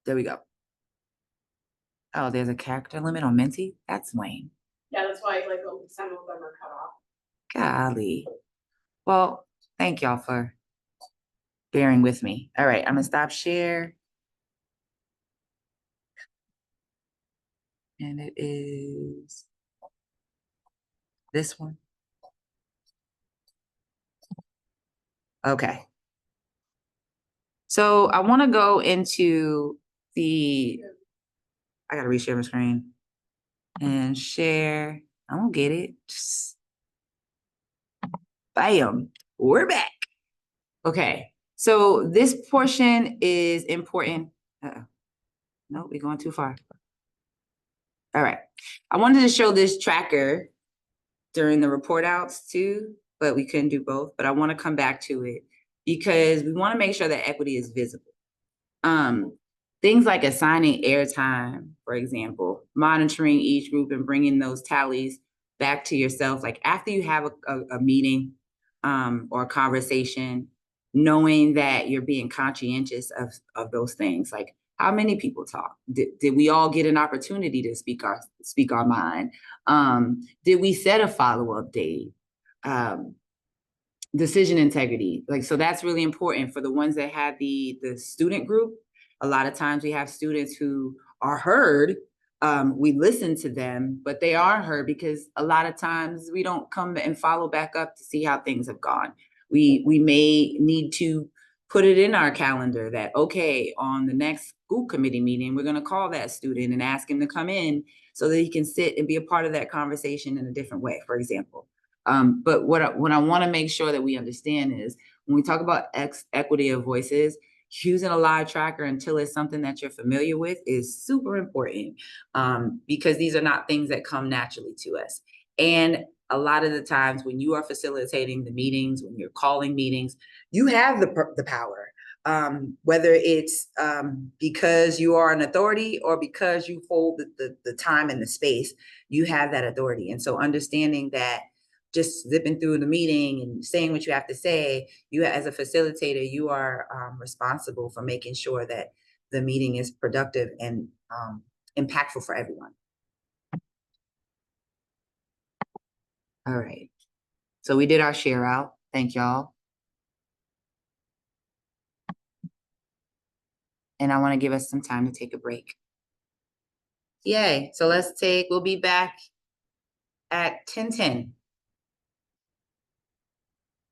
we go. Oh, there's a character limit on Menti? That's lame. Yeah, that's why like some of them are cut off. Golly. Well, thank y'all for bearing with me. All right, I'm gonna stop share. And it is this one. Okay. So I want to go into I gotta reshare my screen and share. I don't get it. Just bam, we're back. Okay, so this portion is important. Nope, we're going too far. All right, I wanted to show this tracker during the report outs too, but we couldn't do both. But I want to come back to it because we want to make sure that equity is visible. Things like assigning airtime, for example, monitoring each group and bringing those tallies back to yourself. Like after you have a meeting or a conversation, knowing that you're being conscientious of those things. Like how many people talk? Did we all get an opportunity to speak our mind? Did we set a follow-up date? Decision integrity. Like, so that's really important for the ones that have the student group. A lot of times we have students who are heard. We listen to them, but they are heard because a lot of times we don't come and follow back up to see how things have gone. We may need to put it in our calendar that, okay, on the next school committee meeting, we're going to call that student and ask him to come in so that he can sit and be a part of that conversation in a different way, for example. But what I want to make sure that we understand is when we talk about equity of voices, using a live tracker until it's something that you're familiar with is super important, because these are not things that come naturally to us. And a lot of the times when you are facilitating the meetings, when you're calling meetings, you have the power, whether it's because you are an authority or because you hold the time and the space, you have that authority. And so understanding that just zipping through the meeting and saying what you have to say, you as a facilitator, you are responsible for making sure that the meeting is productive and impactful for everyone. All right, so we did our share out. Thank y'all. And I want to give us some time to take a break. Yay, so we'll be back at 10:10.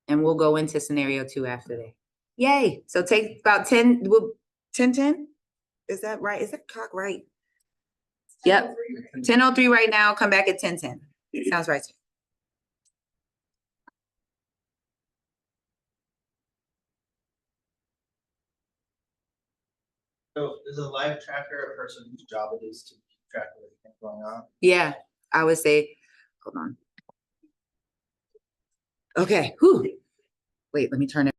And we'll go into scenario 2 after that. Yay. So take about 10:10. Is that right? Is that clock right? Yep. 10:03 right now. Come back at 10:10. Sounds right. So is a live tracker a person whose job it is to keep track of everything going on? Yeah, I would say, hold on. Okay. Whew. Wait, let me turn it.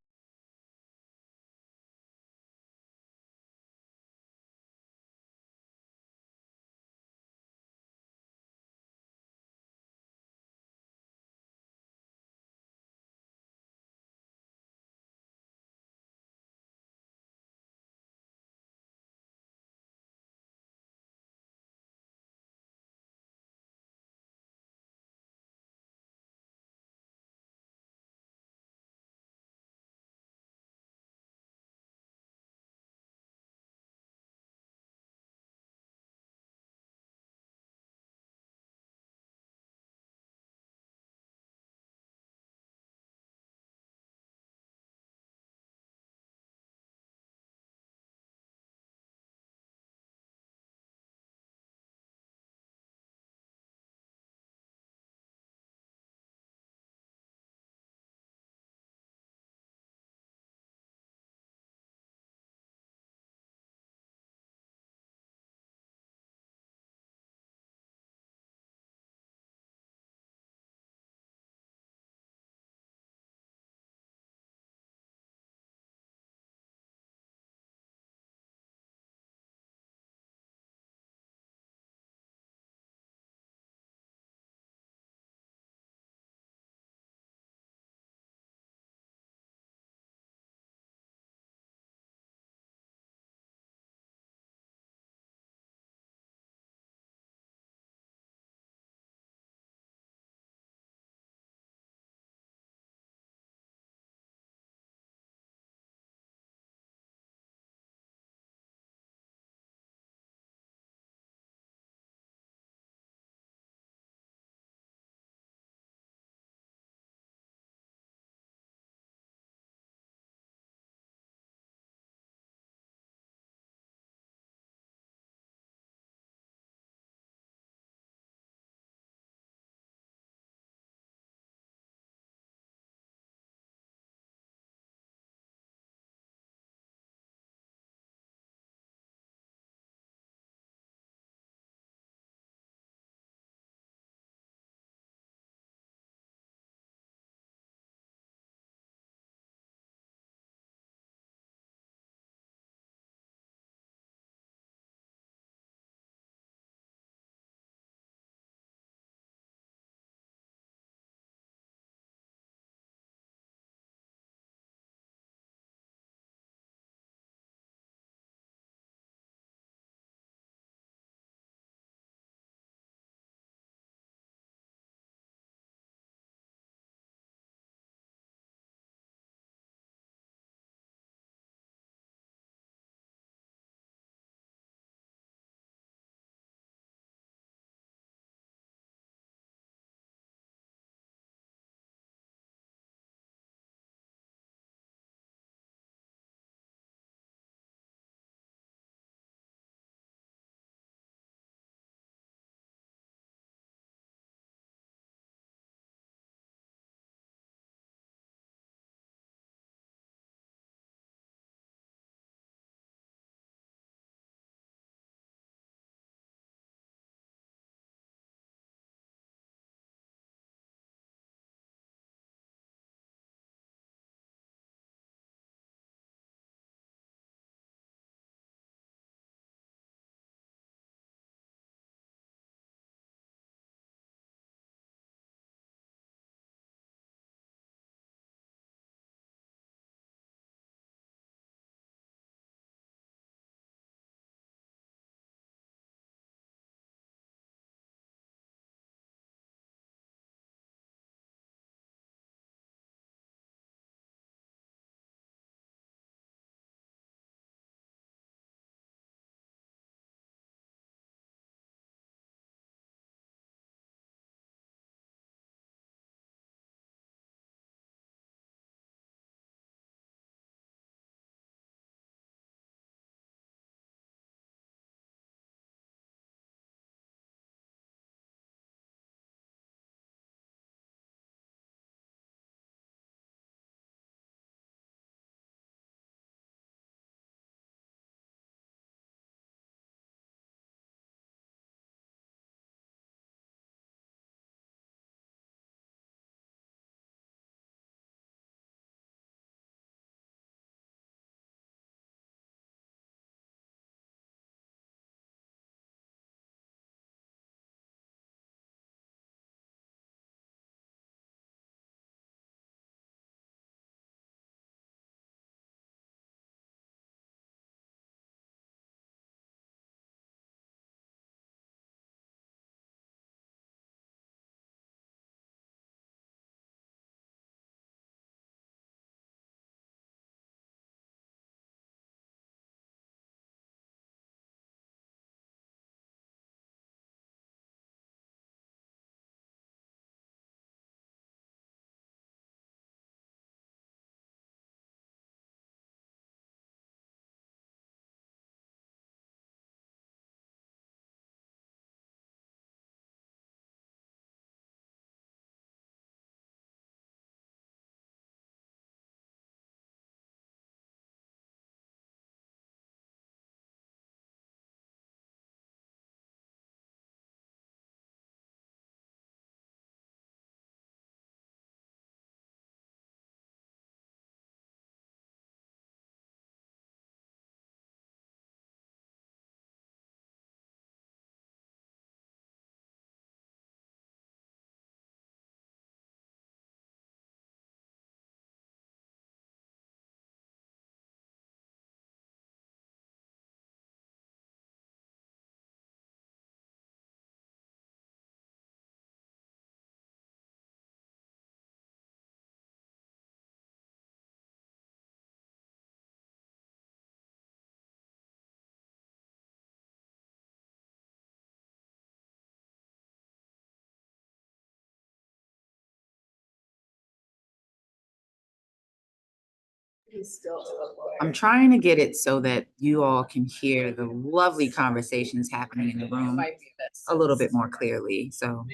He's still a lawyer. I'm trying to get it so that you all can hear the lovely conversations happening in the It room might be this. a little bit more clearly, so.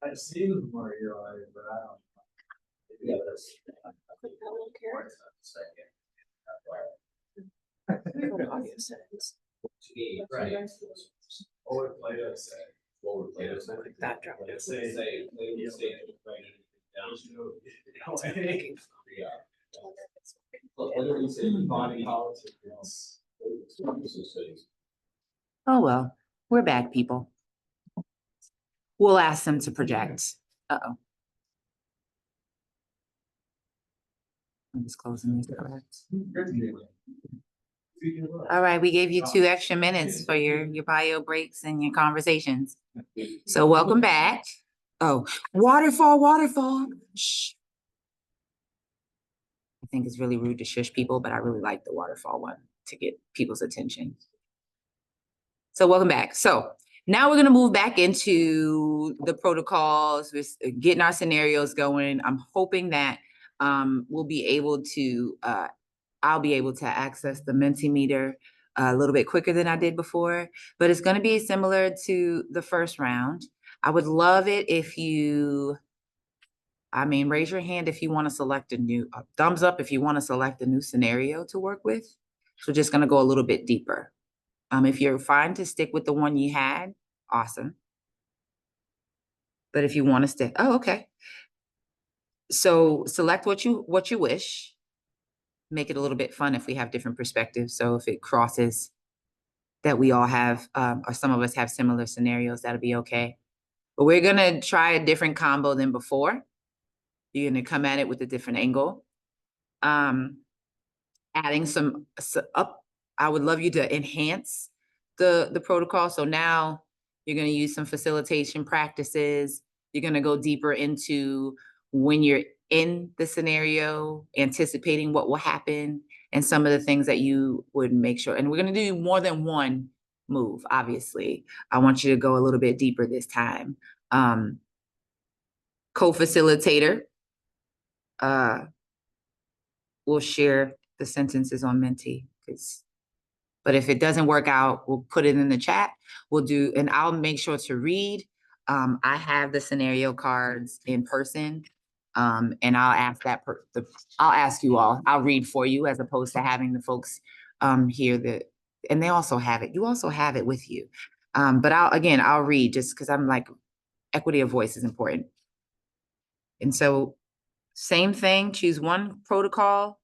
I've seen Mario, but I don't. Yeah, that's. Right. What would Plato say? What would Plato say? That drop. Say, whether you say body politics. Oh, well, we're back, people. We'll ask them to project. Uh-oh. I'm just closing these cards. All right, we gave you 2 extra minutes for your bio breaks and your conversations. So welcome back. Oh, waterfall. Shh. I think it's really rude to shush people, but I really like the waterfall one to get people's attention. So welcome back. So now we're gonna move back into the protocols, with getting our scenarios going. I'm hoping that we'll be able to, I'll be able to access the Mentimeter a little bit quicker than I did before, but it's gonna be similar to the first round. I would love it if you, raise your hand if you wanna select a new, thumbs up if you wanna select a new scenario to work with. So just gonna go a little bit deeper. If you're fine to stick with the one you had, awesome. But if you want to stick, oh, okay. So select what you wish. Make it a little bit fun if we have different perspectives. So if it crosses that we all have, or some of us have similar scenarios, that'll be okay. But we're gonna try a different combo than before. You're gonna come at it with a different angle. Adding some up. I would love you to enhance the protocol. So now you're going to use some facilitation practices. You're going to go deeper into when you're in the scenario, anticipating what will happen, and some of the things that you would make sure. And we're going to do more than one move, obviously. I want you to go a little bit deeper this time. Co-facilitator will share the sentences on Menti. But if it doesn't work out, we'll put it in the chat. We'll do, and I'll make sure to read. I have the scenario cards in person, and I'll ask I'll ask you all. I'll read for you as opposed to having the folks here and they also have it. You also have it with you. But I'll read just because I'm like, equity of voice is important. And so, same thing. Choose one protocol.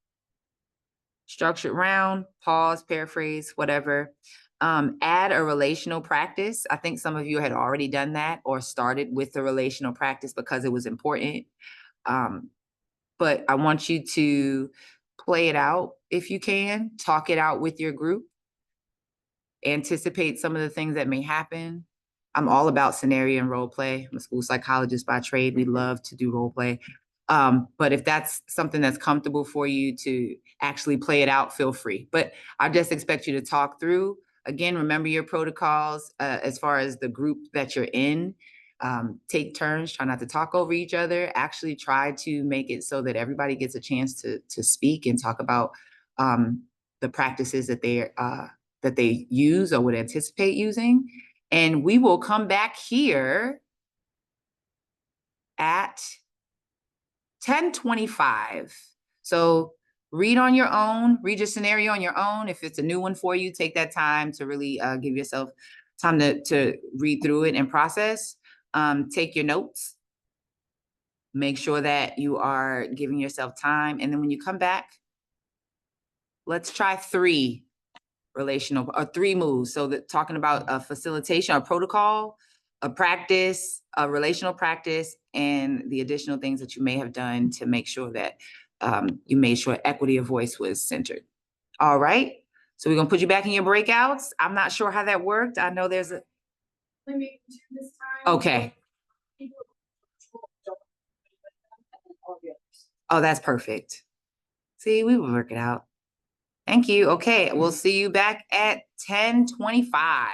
Structured round, pause, paraphrase, whatever. Add a relational practice. I think some of you had already done that or started with the relational practice because it was important. But I want you to play it out if you can, talk it out with your group, anticipate some of the things that may happen. I'm all about scenario and role play. I'm a school psychologist by trade. We love to do role play. But if that's something that's comfortable for you to actually play it out, feel free. But I just expect you to talk through. Again, remember your protocols as far as the group that you're in. Take turns, try not to talk over each other. Actually try to make it so that everybody gets a chance to speak and talk about the practices that they use or would anticipate using. And we will come back here at 10:25. So read on your own, read your scenario on your own. If it's a new one for you, take that time to really give yourself time to read through it and process. Take your notes. Make sure that you are giving yourself time. And then when you come back, let's try 3 moves. So that talking about a facilitation, a protocol, a practice, a relational practice, and the additional things that you may have done to make sure that you made sure equity of voice was centered. All right. So we're gonna put you back in your breakouts. I'm not sure how that worked. I know there's a. Let me do this time. Okay. Oh, that's perfect. See, we will work it out. Thank you. Okay, we'll see you back at 10:25.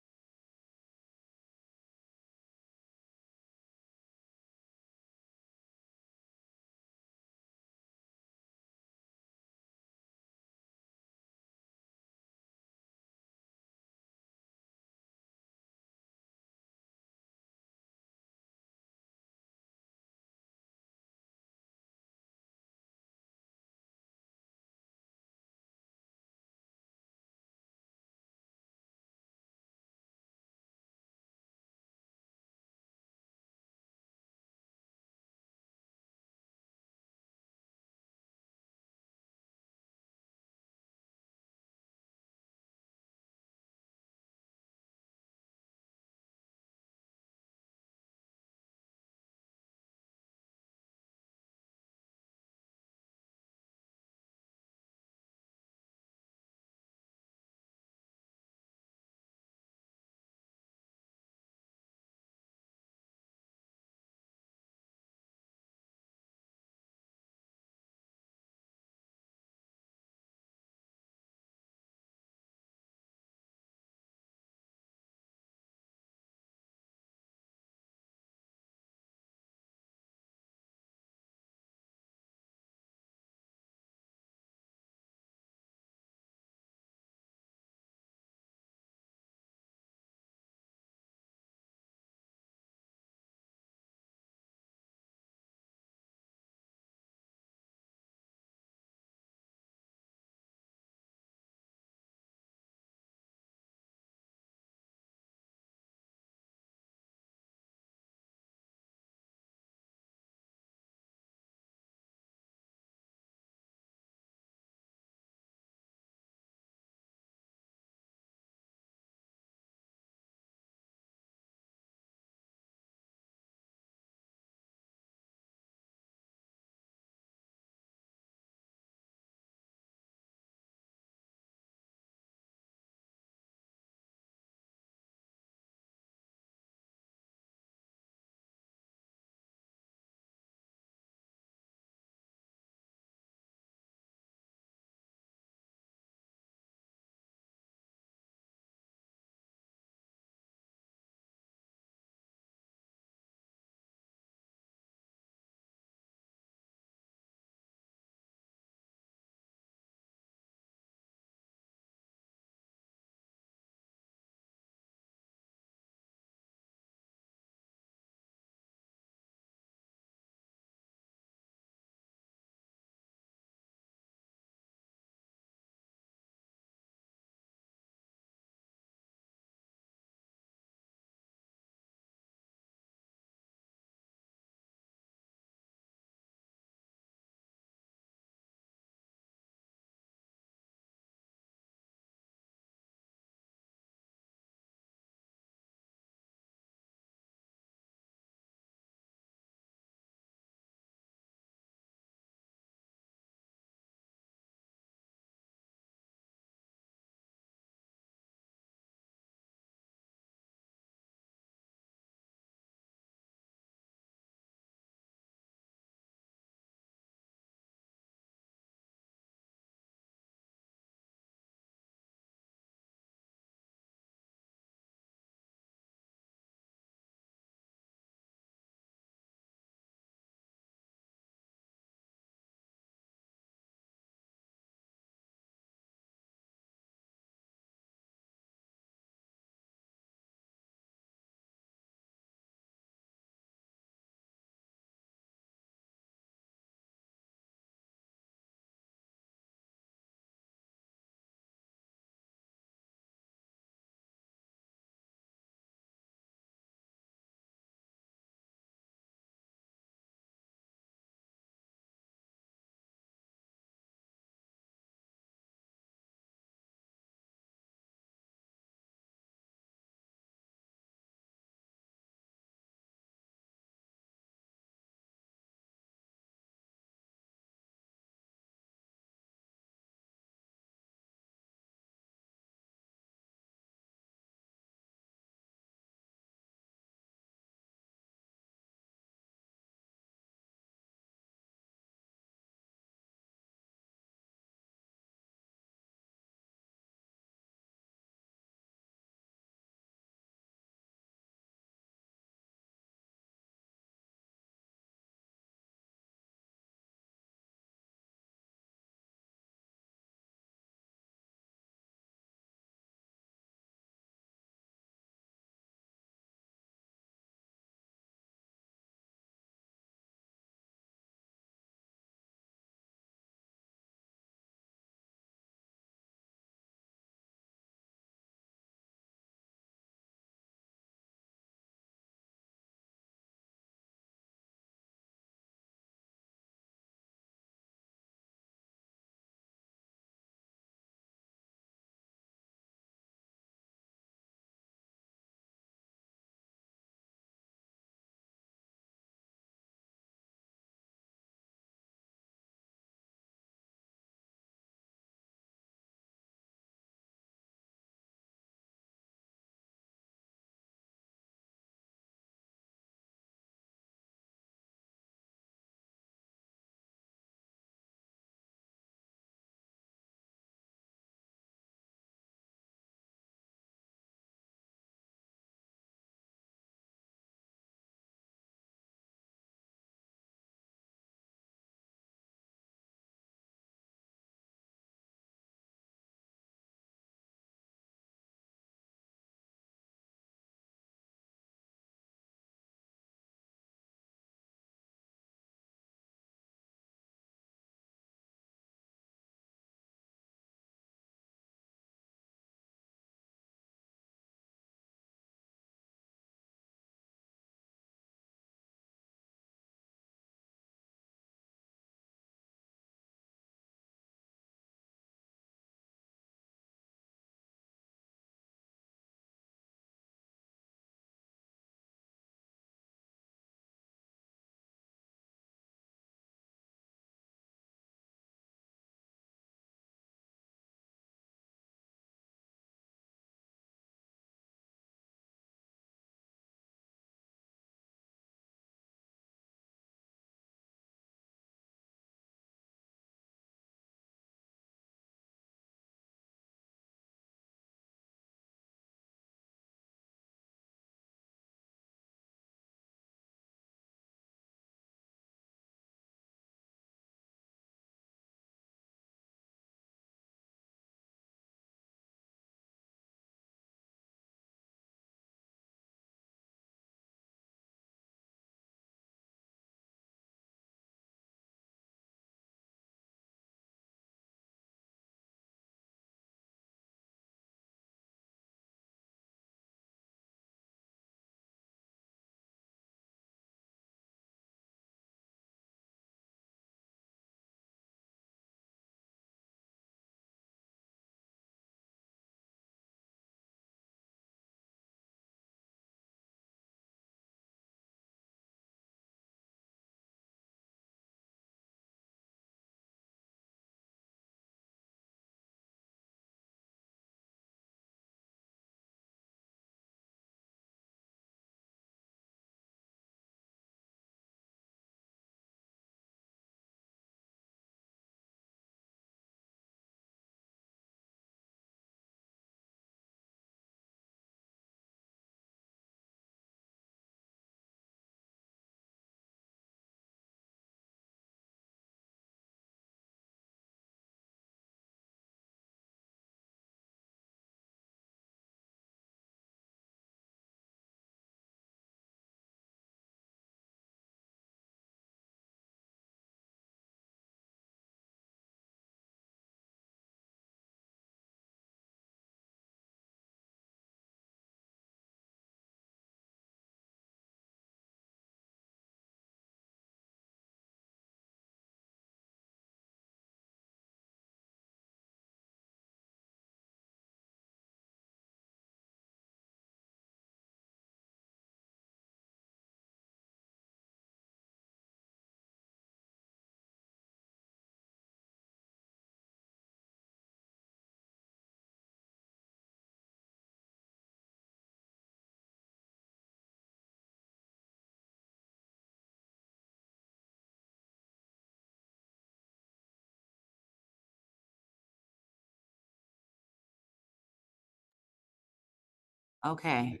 Okay.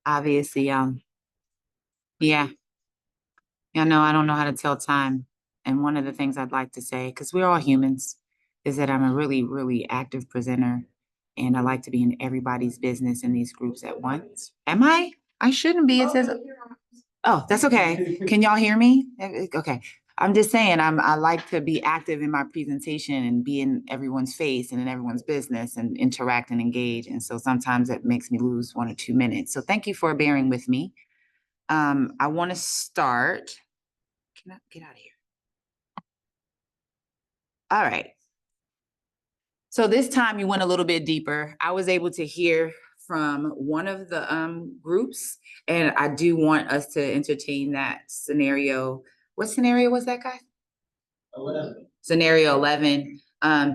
Obviously, yeah. Yeah, no, I don't know how to tell time. And one of the things I'd like to say, because we're all humans, is that I'm a really, really active presenter. And I like to be in everybody's business in these groups at once. Am I? I shouldn't be. It says, oh, that's okay. Can y'all hear me? Okay. I'm just saying, I like to be active in my presentation and be in everyone's face and in everyone's business and interact and engage. And so sometimes it makes me lose 1 or 2 minutes. So thank you for bearing with me. I want to start. Can I get out of here? All right. So this time you went a little bit deeper. I was able to hear from one of the groups, and I do want us to entertain that scenario. What scenario was that, guys? 11. Scenario 11.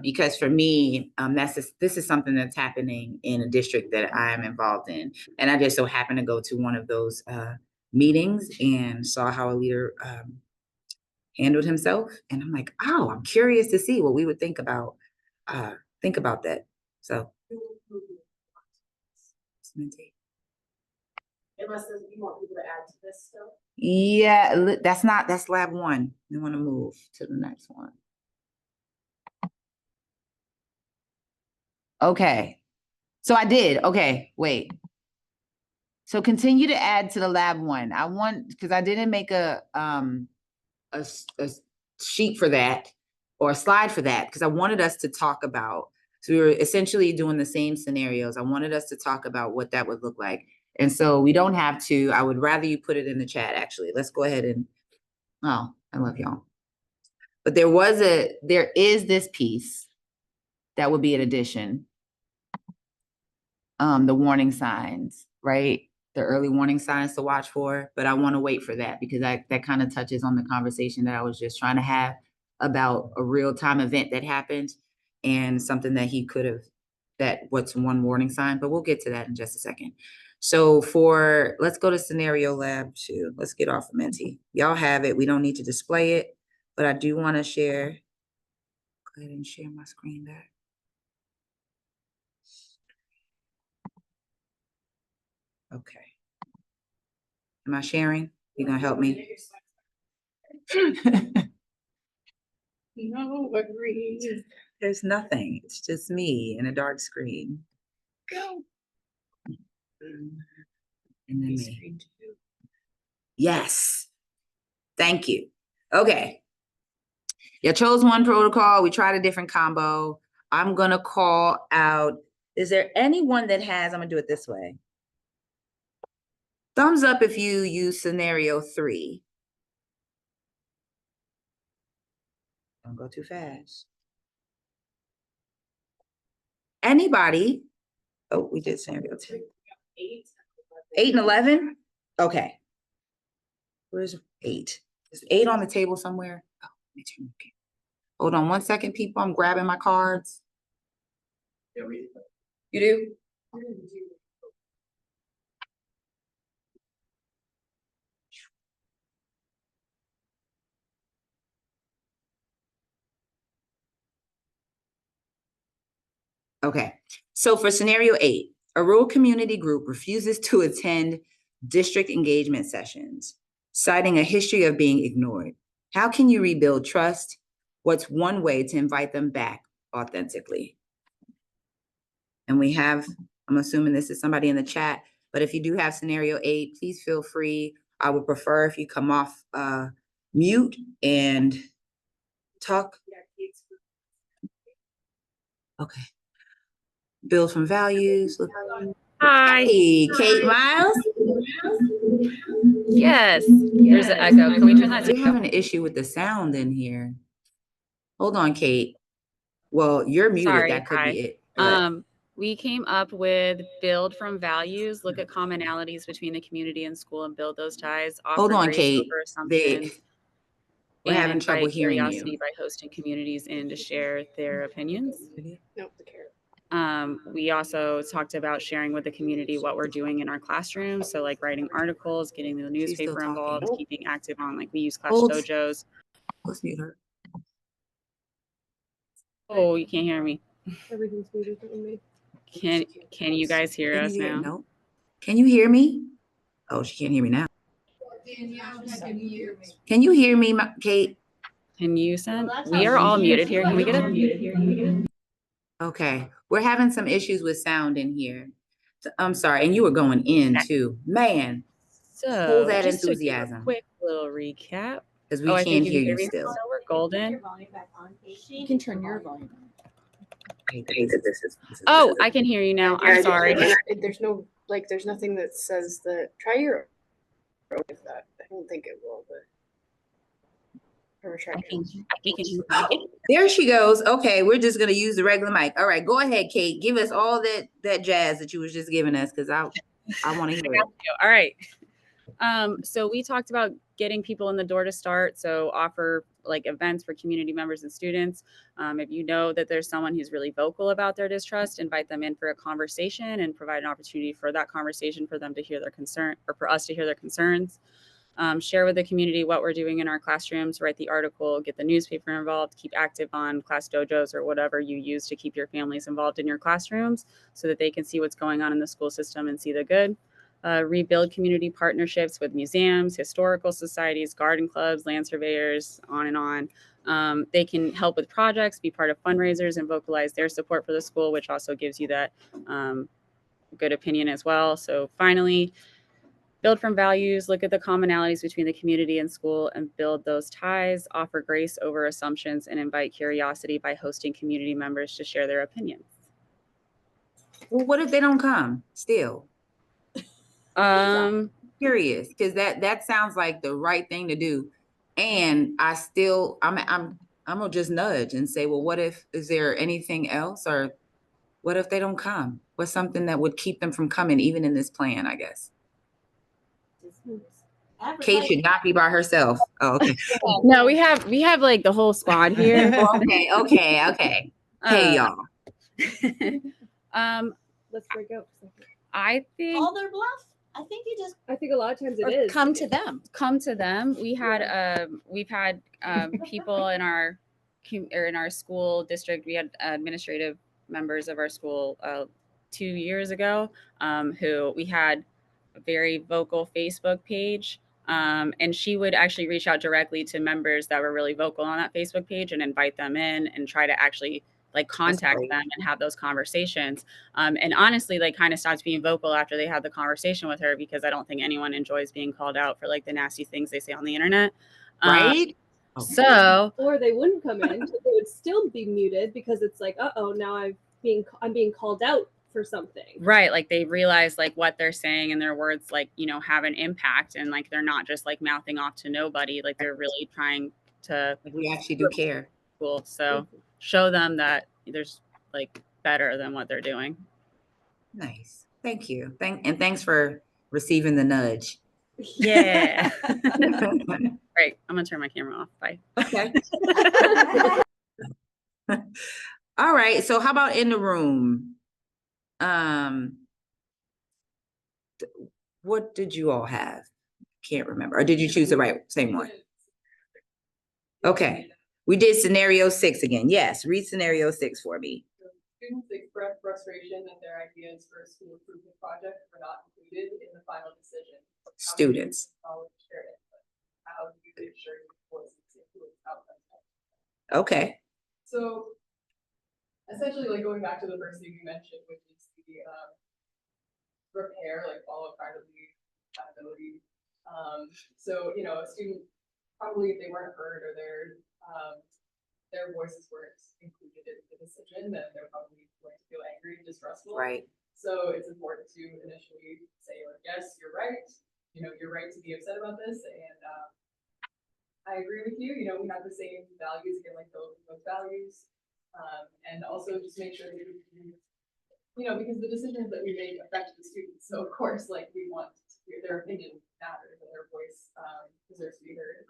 Because for me, this is something that's happening in a district that I am involved in. And I just so happened to go to one of those meetings and saw how a leader handled himself. And I'm like, oh, I'm curious to see what we would think about that. So Unless you want people to add to this still. yeah, that's lab 1. We want to move to the next one. Okay. So I did. Okay, wait. So continue to add to the lab 1. I want, because I didn't make a sheet for that or a slide for that, because I wanted us to talk about, so we were essentially doing the same scenarios. I wanted us to talk about what that would look like. And so we don't have to, I would rather you put it in the chat, actually. Let's go ahead and, oh, I love y'all. But there is this piece that would be an addition. The warning signs, right? The early warning signs to watch for, but I want to wait for that because that kind of touches on the conversation that I was just trying to have about a real-time event that happened and something that he could have, what's one warning sign, but we'll get to that in just a second. So let's go to scenario lab 2. Let's get off of Menti. Y'all have it. We don't need to display it, but I do want to share. Go ahead and share my screen back. Okay. Am I sharing? You gonna help me? No, agreed. There's nothing. It's just me and a dark screen. Go. And then me. Yes. Thank you. Okay. You chose one protocol. We tried a different combo. I'm gonna call out. Is there anyone that has, I'm gonna do it this way. Thumbs up if you use scenario 3. Don't go too fast. Anybody? Oh, we did scenario 2. 8 and 11? Okay. Where's 8? Is 8 on the table somewhere? Oh, okay. Hold on 1 second, people. I'm grabbing my cards. Yeah, You do? Okay. So for scenario 8, a rural community group refuses to attend district engagement sessions, citing a history of being ignored. How can you rebuild trust? What's one way to invite them back authentically? And we have, I'm assuming this is somebody in the chat, but if you do have scenario 8, please feel free. I would prefer if you come off mute and talk. Okay. Build from values. Hi. Hey, Kate Miles. Yes, there's an echo. Can we turn that We're down? having an issue with the sound in here. Hold on, Kate. Well, you're muted. Sorry, That could hi. be it. But We came up with build from values, look at commonalities between the community and school and build those ties, hold offer on, grace Kate. over assumptions, We're and having trouble invite hearing curiosity you. by hosting communities in to share their opinions. Nope, the carrot. We also talked about sharing with the community what we're doing in our classrooms. So like writing articles, getting the newspaper involved, keeping active on like we use Clash Dojos. Let's mute her. Oh, you can't hear me. Everything's muted on me. Can you guys hear Can us you hear? now? No. Can you hear me? Oh, she can't hear me now. Can you hear me, Kate? Can you send? We are all muted here. Can we get a? Okay, we're having some issues with sound in here. I'm sorry, and you were going in too. Man, So hold that just to do a enthusiasm. quick little recap. Because we I can't hear you me still. We're golden. You can turn your volume Oh, I can hear you now. I'm sorry. There's no, like, there's nothing that says that, try your, with that, I don't think it will, but. Or try We can hear There she goes. Okay, we're just gonna use the regular mic. All right, go ahead, Kate. Give us all that jazz that you was just giving us, because I want to hear it. All right. So we talked about getting people in the door to start. So offer like events for community members and students. If you know that there's someone who's really vocal about their distrust, invite them in for a conversation and provide an opportunity for that conversation for them to hear their concern or for us to hear their concerns. Share with the community what we're doing in our classrooms, write the article, get the newspaper involved, keep active on class dojos or whatever you use to keep your families involved in your classrooms so that they can see what's going on in the school system and see the good. Rebuild community partnerships with museums, historical societies, garden clubs, land surveyors, on and on. They can help with projects, be part of fundraisers, and vocalize their support for the school, which also gives you that good opinion as well. So finally, build from values, look at the commonalities between the community and school, and build those ties, offer grace over assumptions, and invite curiosity by hosting community members to share their opinions. Well, what if they don't come still? Curious, because that sounds like the right thing to do. And I'm gonna just nudge and say, well, what if, is there anything else? Or what if they don't come? What's something that would keep them from coming, even in this plan, I guess? Kate should not be by herself. Oh, okay. No, we have like the whole squad here. Okay. Hey, y'all. Let's break up. I think Call their bluff. I think you just I think a lot of times it or is. come to them. come to them. We've had people in our school district. We had administrative members of our school 2 years ago who we had a very vocal Facebook page. And she would actually reach out directly to members that were really vocal on that Facebook page and invite them in and try to actually like contact them and have those conversations. And honestly, like kind of stopped being vocal after they had the conversation with her, because I don't think anyone enjoys being called out for like the nasty things they say on the internet. Right? So, Or they wouldn't come in, but they would still be muted because it's like, uh-oh, now I'm being called out for something. right, like they realize like what they're saying and their words like, you know, have an impact, and like they're not just like mouthing off to nobody, like they're really trying to Like we actually do care. cool. So show them that there's like better than what they're doing. Nice. Thank you. Thanks for receiving the nudge. Yeah. Great. I'm gonna turn my camera off. Bye. Okay. All right. So how about in the room? What did you all have? Can't remember. Or did you choose the same one? Okay. We did scenario 6 again. Yes. Read scenario 6 for me. Students express frustration that their ideas for a school improvement project were not included in the final decision. Students. How do you ensure your voices influence outcomes? Okay. So essentially, like going back to the first thing you mentioned, which is the repair, like follow accountability. So you know, a student probably, if they weren't heard or their voices weren't included in the decision, then they're probably going to feel angry and distrustful. Right. So it's important to initially say, like, yes, you're right. You know, you're right to be upset about this, and I agree with you. You know, we have the same values, again, like those values, and also just make sure that you know, because the decisions that we make affect the students. So of course, like we want to hear their opinion matters and their voice deserves to be heard.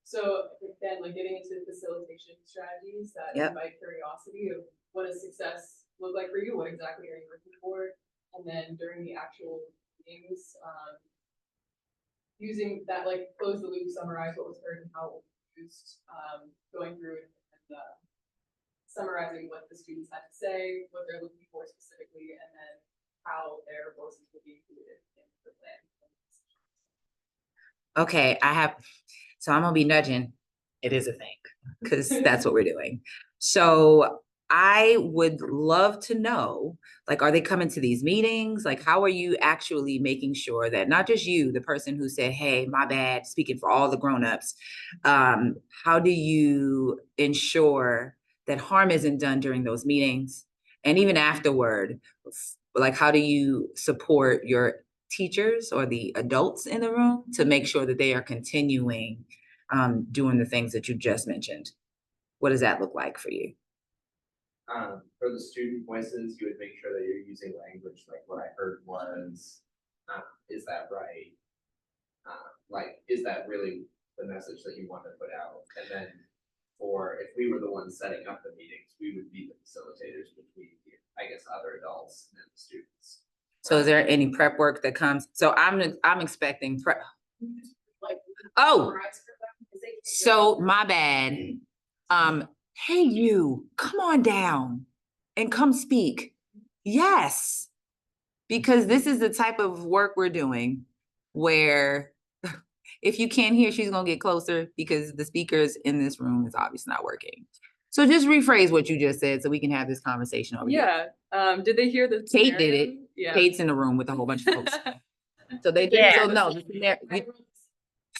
So then, like getting into facilitation strategies that invite curiosity of what does success look like for you? What exactly are you looking for? And then during the actual meetings, using that, like close the loop, summarize what was heard and how it was used, going through and summarizing what the students had to say, what they're looking for Okay, so I'm gonna be nudging. It is a thing, because that's what we're doing. So I would love to know, like, are they coming to these meetings? Like, how are you actually making sure that not just you, the person who said, hey, my bad, speaking for all the grownups, how do you ensure that harm isn't done during those meetings? And even afterward, like, how do you support your teachers or the adults in the room to make sure that they are continuing doing the things that you just mentioned? What does that look like for you? For the student voices, you would make sure that you're using language like what I heard was, is that right? Like, is that really the message that you want to put out? And then, or if we were the ones setting up the meetings, we would be the facilitators between, I guess, other adults and the students. So is there any prep work that comes? So I'm expecting prep. Oh, so my bad. Hey, you, come on down and come speak. Yes. Because this is the type of work we're doing where if you can't hear, she's gonna get closer because the speakers in this room is obviously not working. So just rephrase what you just said so we can have this conversation over here. Yeah, did they hear the Kate did it. scenario? Yeah. Kate's in the room with a whole bunch of folks. So they did, so no.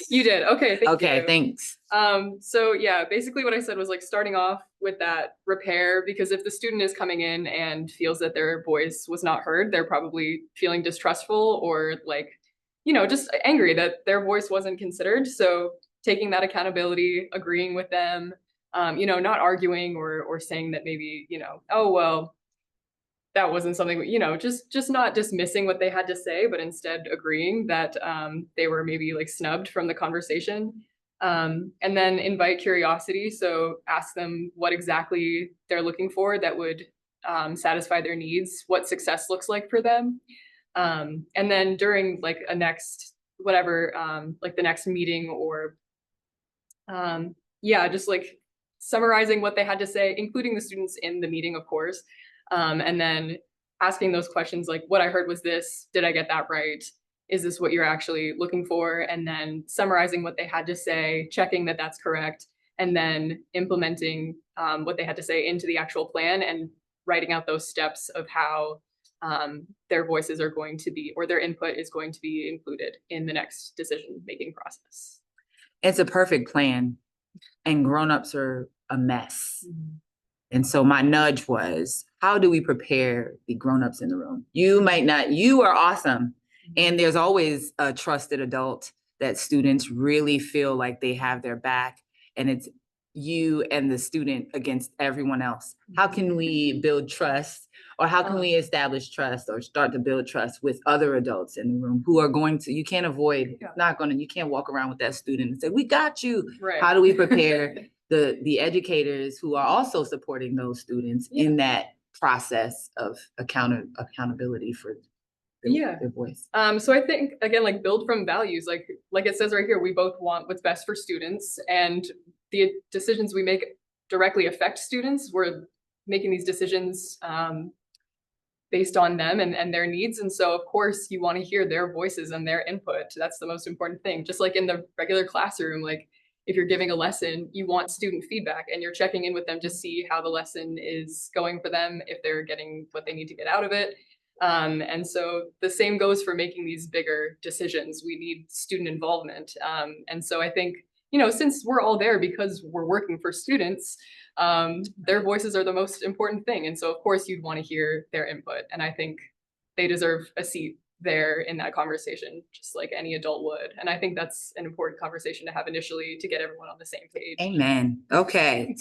You did, okay, thank you. Okay, thanks. So yeah, basically what I said was like starting off with that repair, because if the student is coming in and feels that their voice was not heard, they're probably feeling distrustful or like, you know, just angry that their voice wasn't considered. So taking that accountability, agreeing with them, you know, not arguing or saying that maybe, you know, oh, well, that wasn't something, you know, just not dismissing what they had to say, but instead agreeing that they were maybe like snubbed from the conversation. And then invite curiosity. So ask them what exactly they're looking for that would satisfy their needs, what success looks like for them. And then during like a next, whatever, like the next meeting or yeah, just like summarizing what they had to say, including the students in the meeting, of course. And then asking those questions like, what I heard was this, did I get that right? Is this what you're actually looking for? And then summarizing what they had to say, checking that that's correct, and then implementing what they had to say into the actual plan and writing out those steps of how their voices are going to be, or their input is going to be included in the next decision-making process. It's a perfect plan, and grownups are a mess. And so my nudge was, how do we prepare the grownups in the room? You might not, you are awesome. And there's always a trusted adult that students really feel like they have their back, and it's you and the student against everyone else. How can we build trust, or how can we establish trust or start to build trust with other adults in the room who are going to, you can't avoid, you can't walk around with that student and say, we got you. Right. How do we prepare the educators who are also supporting those students in that process of accountability for their voice? So I think, again, like build from values, like it says right here, we both want what's best for students, and the decisions we make directly affect students. We're making these decisions based on them and their needs. And so of course you want to hear their voices and their input. That's the most important thing. Just like in the regular classroom, like if you're giving a lesson, you want student feedback and you're checking in with them to see how the lesson is going for them, if they're getting what they need to get out of it. And so the same goes for making these bigger decisions. We need student involvement. And so I think, you know, since we're all there because we're working for students, their voices are the most important thing. And so of course you'd want to hear their input. And I think they deserve a seat there in that conversation, just like any adult would. And I think that's an important conversation to have initially to get everyone on the same page. Amen. Okay.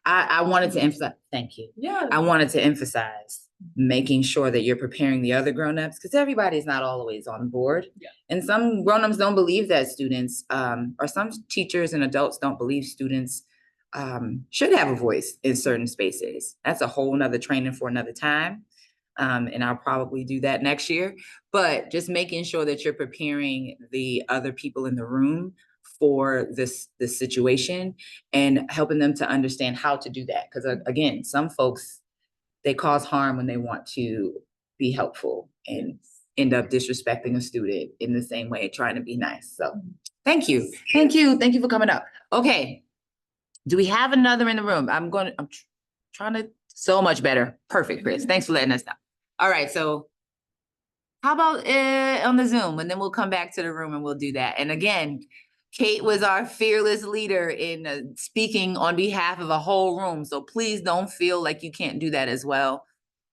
I wanted to emphasize, thank you. Yeah. I wanted to emphasize making sure that you're preparing the other grownups, because everybody's not always on board. Yeah. And some grownups don't believe that students, or some teachers and adults don't believe students should have a voice in certain spaces. That's a whole nother training for another time. And I'll probably do that next year, but just making sure that you're preparing the other people in the room for this situation and helping them to understand how to do that. Because again, some folks, they cause harm when they want to be helpful. And end up disrespecting a student in the same way, trying to be nice. So thank you. Thank you. Thank you for coming up. Okay. Do we have another in the room? I'm trying to, so much better. Perfect, Chris. Thanks for letting us know. All right. So how about on the Zoom? And then we'll come back to the room and we'll do that. And again, Kate was our fearless leader in speaking on behalf of a whole room. So please don't feel like you can't do that as well.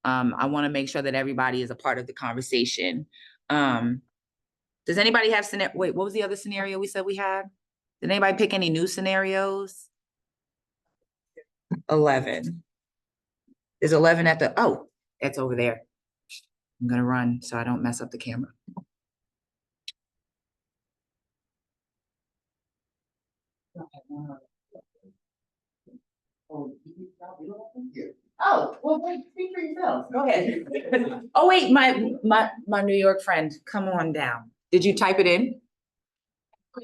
I want to make sure that everybody is a part of the conversation. Does anybody have scenario? Wait, what was the other scenario we said we had? Did anybody pick any new scenarios? 11. Is 11 at the, oh, that's over there. I'm gonna run so I don't mess up the camera. Oh, well, wait, speak for yourself. Go ahead. Oh, wait, my New York friend, come on down. Did you type it in?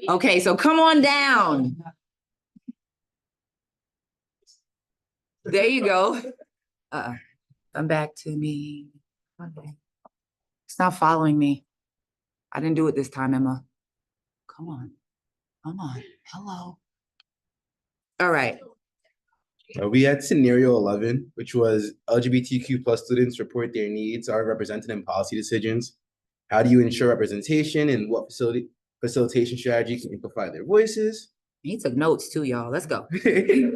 Okay, so come on down. There you go. Come back to me. Okay. It's not following me. I didn't do it this time, Emma. Come on. Come on. Hello. All right. We had scenario 11, which was LGBTQ plus students report their needs are represented in policy decisions. How do you ensure representation, and what facilitation strategy can amplify their voices? You took notes too, y'all. Let's go. We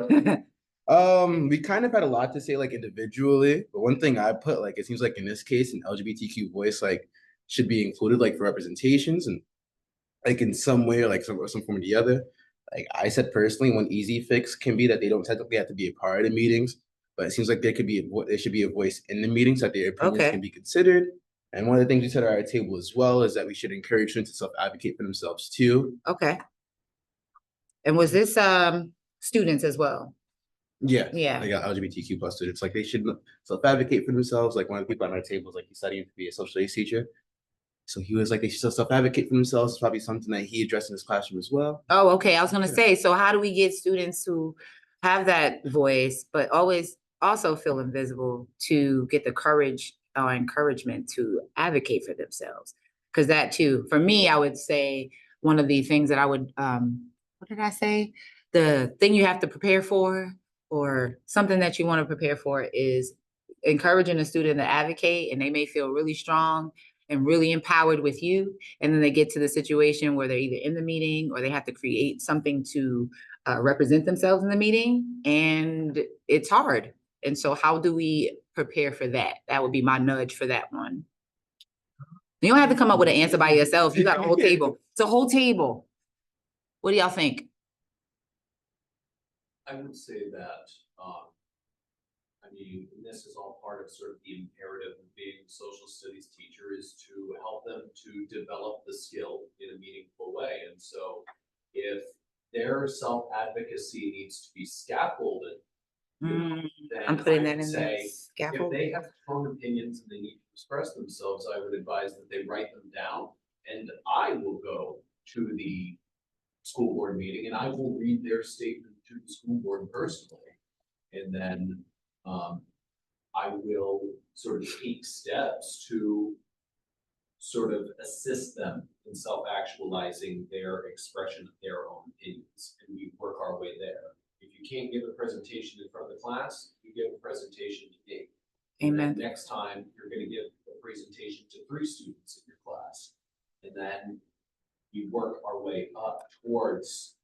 kind of had a lot to say like individually, but one thing I put, like, it seems like in this case an LGBTQ voice like should be included like for representations and like in some way, like some form or the other. Like I said personally, one easy fix can be that they don't technically have to be a part of the meetings, but it seems like there should be a voice in the meetings that their opinions can be considered. And one of the things we said at our table as well is that we should encourage students to self-advocate for themselves too. Okay. And was this students as well? Yeah. Yeah. They got LGBTQ plus students. Like they should self-advocate for themselves. Like one of the people on our table is like he's studying to be a social studies teacher. So he was like, they should self-advocate for themselves. It's probably something that he addressed in his classroom as well. Oh, okay. I was gonna say, so how do we get students who have that voice, but always also feel invisible to get the courage or encouragement to advocate for themselves? Because that too, for me, I would say one of the things that I would, what did I say? The thing you have to prepare for, or something that you want to prepare for, is encouraging a student to advocate, and they may feel really strong and really empowered with you. And then they get to the situation where they're either in the meeting or they have to create something to represent themselves in the meeting. And it's hard. And so how do we prepare for that? That would be my nudge for that one. You don't have to come up with an answer by yourself. You got a whole table. It's a whole table. What do y'all think? I would say that, I mean, this is all part of sort of the imperative of being a social studies teacher, is to help them to develop the skill in a meaningful way. And so if their self-advocacy needs to be scaffolded, then I'm putting I that would in say, the scaffold. if they have strong opinions and they need to express themselves, I would advise that they write them down. And I will go to the school board meeting and I will read their statement to the school board personally. And then I will sort of take steps to sort of assist them in self-actualizing their expression of their own opinions, and we work our way there. If you can't give a presentation in front of the class, you give a presentation to me. Amen. Next time, you're going to give a presentation to 3 students in your class, and then we work our way up towards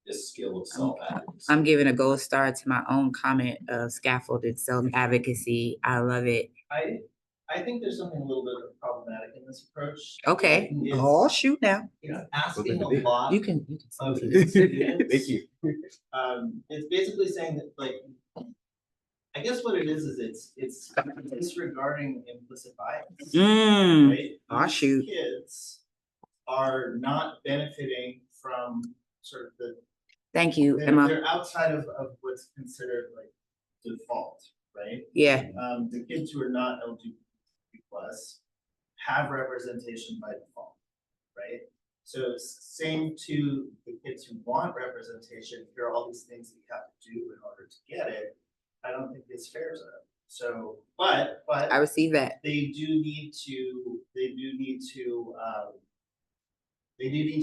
this skill of self-advocacy. I'm giving a gold star to my own comment of scaffolded self-advocacy. I love it. I think there's something a little bit problematic in this approach. Okay. It's, Oh, shoot now. you know, asking a lot You can of the students. Thank you. It's basically saying that, like, I guess what it is it's disregarding implicit bias. Right? Oh, shoot. These kids are not benefiting from sort of the. Thank you, They're, Emma. they're outside of what's considered like default, right? Yeah. The kids who are not LGBT plus have representation by default, right? So same to the kids who want representation, here are all these things that you have to do in order to get it. I don't think it's fair to them. So, but I receive that. they do need to, they do need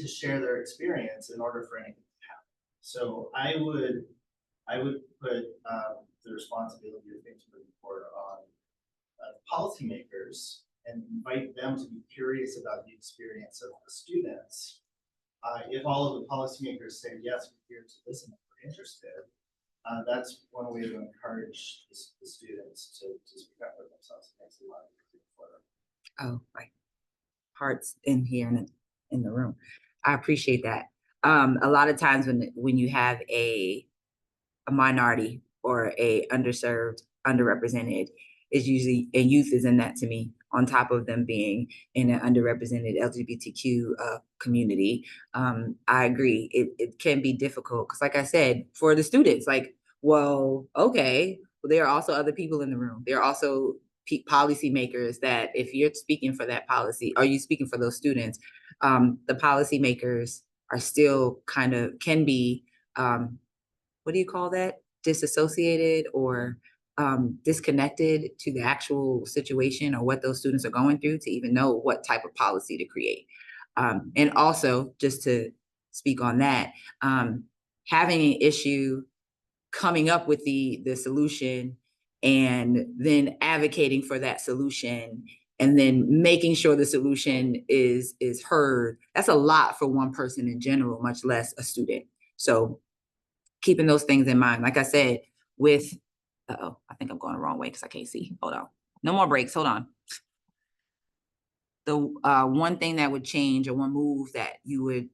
to share their experience in order for anything to happen. So I would put the responsibility of things moving forward on policymakers and invite them to be curious about the experience of the students. If all of the policymakers say, yes, we're here to listen, if we're interested, that's one way to encourage the students to speak up for themselves. It makes it a lot easier for them. Oh, my heart's in here in the room. I appreciate that. A lot of times when you have a minority or a underserved, underrepresented, is usually, and youth is in that to me, on top of them being in an underrepresented LGBTQ community. I agree, it can be difficult, because like I said, for the students, like, well, okay, well, there are also other people in the room. There are also policymakers that if you're speaking for that policy, are you speaking for those students? The policymakers are still kind of, can be, what do you call that? Disassociated or disconnected to the actual situation or what those students are going through to even know what type of policy to create. And also, just to speak on that, having an issue, coming up with the solution, and then advocating for that solution, and then making sure the solution is heard. That's a lot for one person in general, much less a student. So keeping those things in mind. Like I said, with, I think I'm going the wrong way because I can't see. Hold on. No more breaks. Hold on. The one thing that would change, or one move that you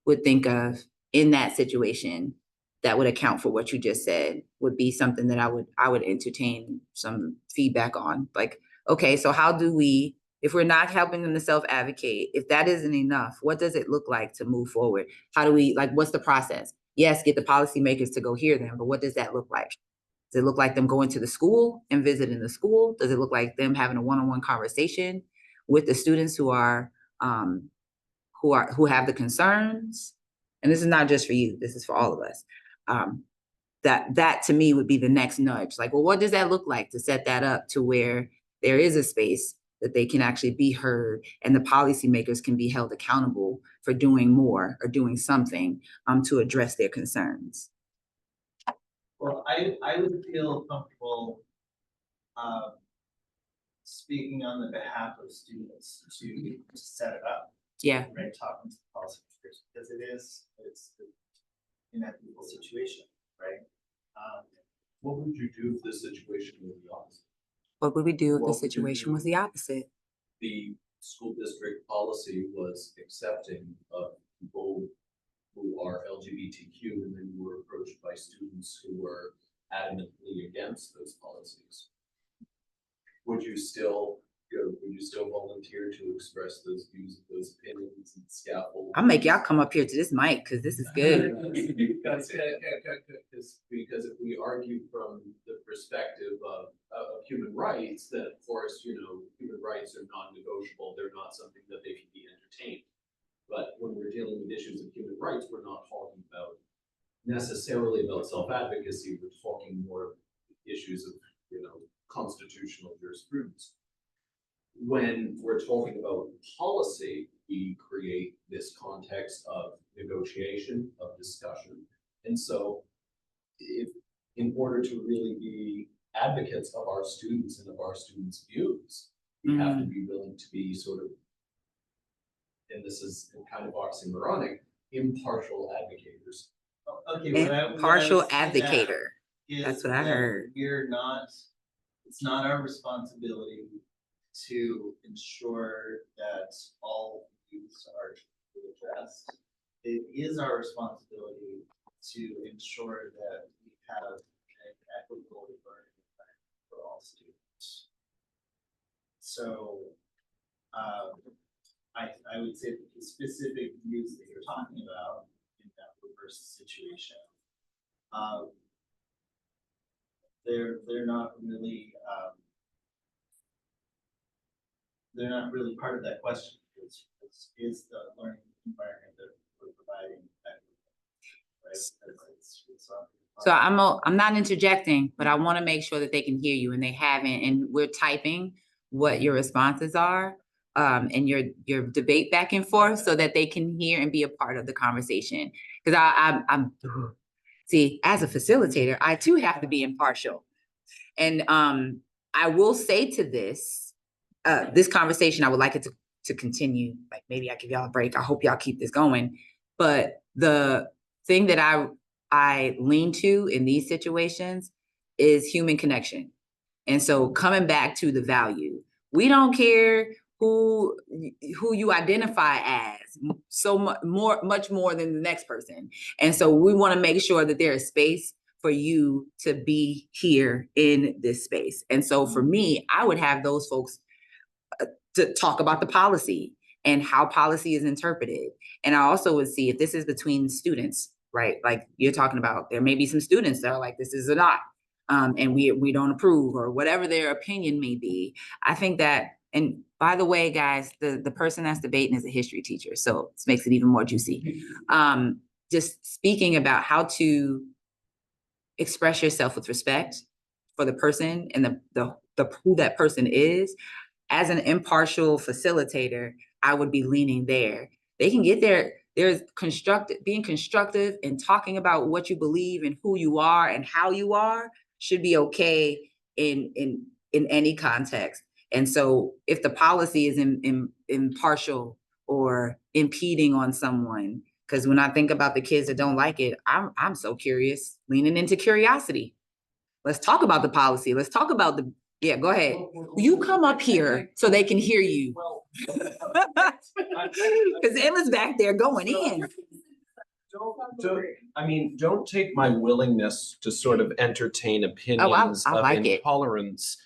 would think of in that situation that would account for what you just said, would be something that I would entertain some feedback on. Like, okay, so how do we, if we're not helping them to self-advocate, if that isn't enough, what does it look like to move forward? How do we, like, what's the process? Yes, get the policymakers to go hear them, but what does that look like? Does it look like them going to the school and visiting the school? Does it look like them having a one-on-one conversation with the students who have the concerns? And this is not just for you, this is for all of us. That to me would be the next nudge. Like, well, what does that look like to set that up to where there is a space that they can actually be heard, and the policymakers can be held accountable for doing more or doing something to address their concerns? Well, I would feel comfortable speaking on the behalf of students to set it up. Yeah. Right, talking to the policymakers, because it's an equitable situation, right? What would you do if the situation was the opposite? What would we do if the What would you situation do? was the opposite? The school district policy was accepting of people who are LGBTQ, and then you were approached by students who were adamantly against those policies. Would you still volunteer to express those views, those opinions, and scaffold? I'll make y'all come up here to this mic because this is good. Because if we argue from the perspective of human rights, then of course, human rights are non-negotiable. They're not something that they can be entertained. But when we're dealing with issues of human rights, we're not talking about necessarily about self-advocacy. We're talking more of issues of, constitutional jurisprudence. When we're talking about policy, we create this context of negotiation, of discussion. And so if, in order to really be advocates of our students and of our students' views, we have to be willing to be sort of, and this is kind of oxymoronic, impartial advocators. Okay, Impartial advocator. That's what I heard. It's not our responsibility to ensure that all views are addressed. It is our responsibility to ensure that we have an equitable learning environment for all students. So, I would say that the specific views that you're talking about in that reverse situation, they're not really part of that question. Is the learning environment that we're providing equitable, right? It's on the So I'm not interjecting, but I want to make sure that they can hear you, and they haven't, and we're typing what your responses are, and your debate back and forth so that they can hear and be a part of the conversation. Because I'm see, as a facilitator, I too have to be impartial. And I will say to this conversation, I would like it to continue. Like, maybe I give y'all a break. I hope y'all keep this going. But the thing that I lean to in these situations is human connection. And so coming back to the value, we don't care who you identify as much more than the next person. And so we want to make sure that there is space for you to be here in this space. And so for me, I would have those folks to talk about the policy and how policy is interpreted. And I also would see if this is between students, right? Like you're talking about, there may be some students that are like, this is a not, and we don't approve, or whatever their opinion may be. I think that, and by the way, guys, the person that's debating is a history teacher, so this makes it even more juicy. Just speaking about how to express yourself with respect for the person and the who that person is. As an impartial facilitator, I would be leaning there. They can get there. There's being constructive and talking about what you believe and who you are and how you are should be okay in any context. And so if the policy is impartial or impeding on someone, because when I think about the kids that don't like it, I'm so curious, leaning into curiosity. Let's talk about the policy. Let's talk about yeah, go ahead. You come up here so they can hear you. Because Emma's back there going in. Don't take my willingness to sort of entertain opinions I of like it. intolerance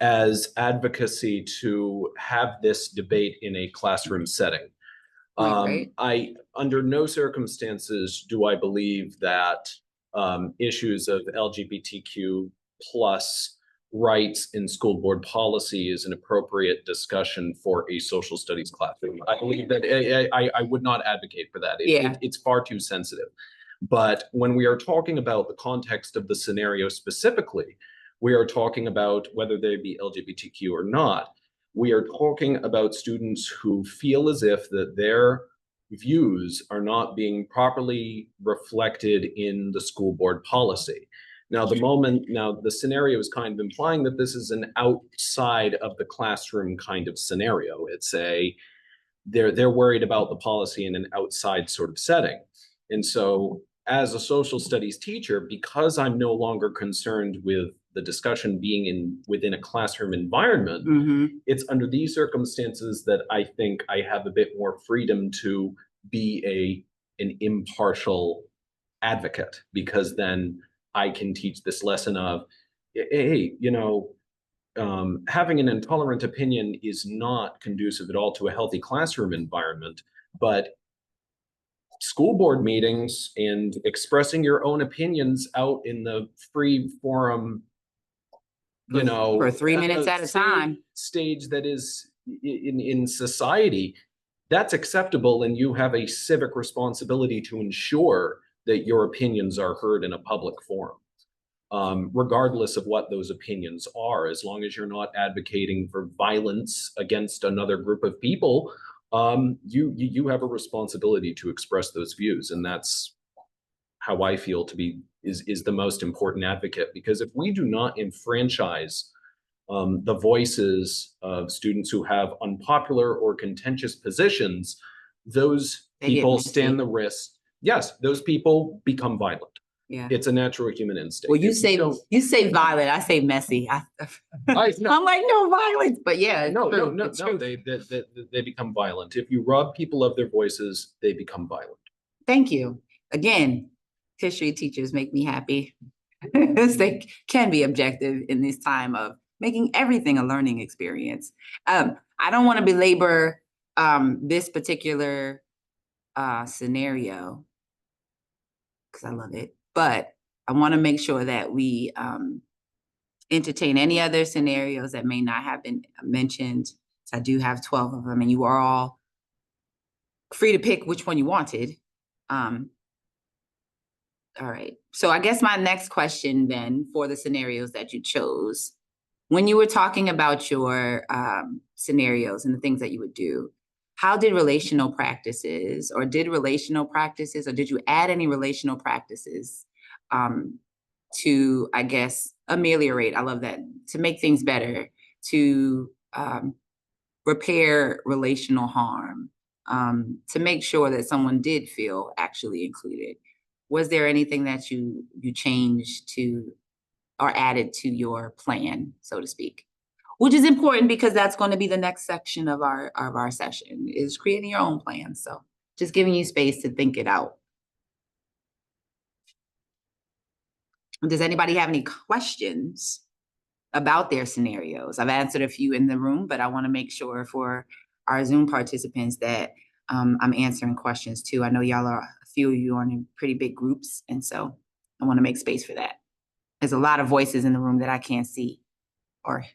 as advocacy to have this debate in a classroom setting. Right. Under no circumstances do I believe that issues of LGBTQ plus rights in school board policy is an appropriate discussion for a social studies classroom. I believe that I would not advocate for that. It's far too sensitive. But when we are talking about the context of the scenario specifically, we are talking about whether they be LGBTQ or not. We are talking about students who feel as if that their views are not being properly reflected in the school board policy. Now, the scenario is kind of implying that this is an outside of the classroom kind of scenario. It's they're worried about the policy in an outside sort of setting. And so as a social studies teacher, because I'm no longer concerned with the discussion being within a classroom environment, it's under these circumstances that I think I have a bit more freedom to be an impartial advocate, because then I can teach this lesson of, hey, having an intolerant opinion is not conducive at all to a healthy classroom environment, but school board meetings and expressing your own opinions out in the free forum, for 3 minutes at a time, stage that is in society, that's acceptable, and you have a civic responsibility to ensure that your opinions are heard in a public forum, regardless of what those opinions are. As long as you're not advocating for violence against another group of people, you have a responsibility to express those views. And that's how I feel is the most important advocate, because if we do not enfranchise the voices of students who have unpopular or contentious positions, those people stand the risk. Yes, those people become violent. Yeah, it's a natural human instinct. Well, you say violent, I say messy. I'm like, no violence, but yeah, no, they become violent. If you rob people of their voices, they become violent. Thank you. Again, history teachers make me happy. They can be objective in this time of making everything a learning experience. I don't want to belabor this particular scenario, because I love it, but I want to make sure that we entertain any other scenarios that may not have been mentioned. So I do have 12 of them, and you are all free to pick which one you wanted. All right. So I guess my next question then for the scenarios that you chose, when you were talking about your scenarios and the things that you would do, how did relational practices or did you add any relational practices to, I guess, ameliorate, I love that, to make things better, to repair relational harm, to make sure that someone did feel actually included? Was there anything that you changed to or added to your plan, so to speak? Which is important because that's going to be the next section of our session, is creating your own plan. So just giving you space to think it out. Does anybody have any questions about their scenarios? I've answered a few in the room, but I want to make sure for our Zoom participants that I'm answering questions too. I know y'all are, a few of you are in pretty big groups, and so I want to make space for that. There's a lot of voices in the room that I can't see or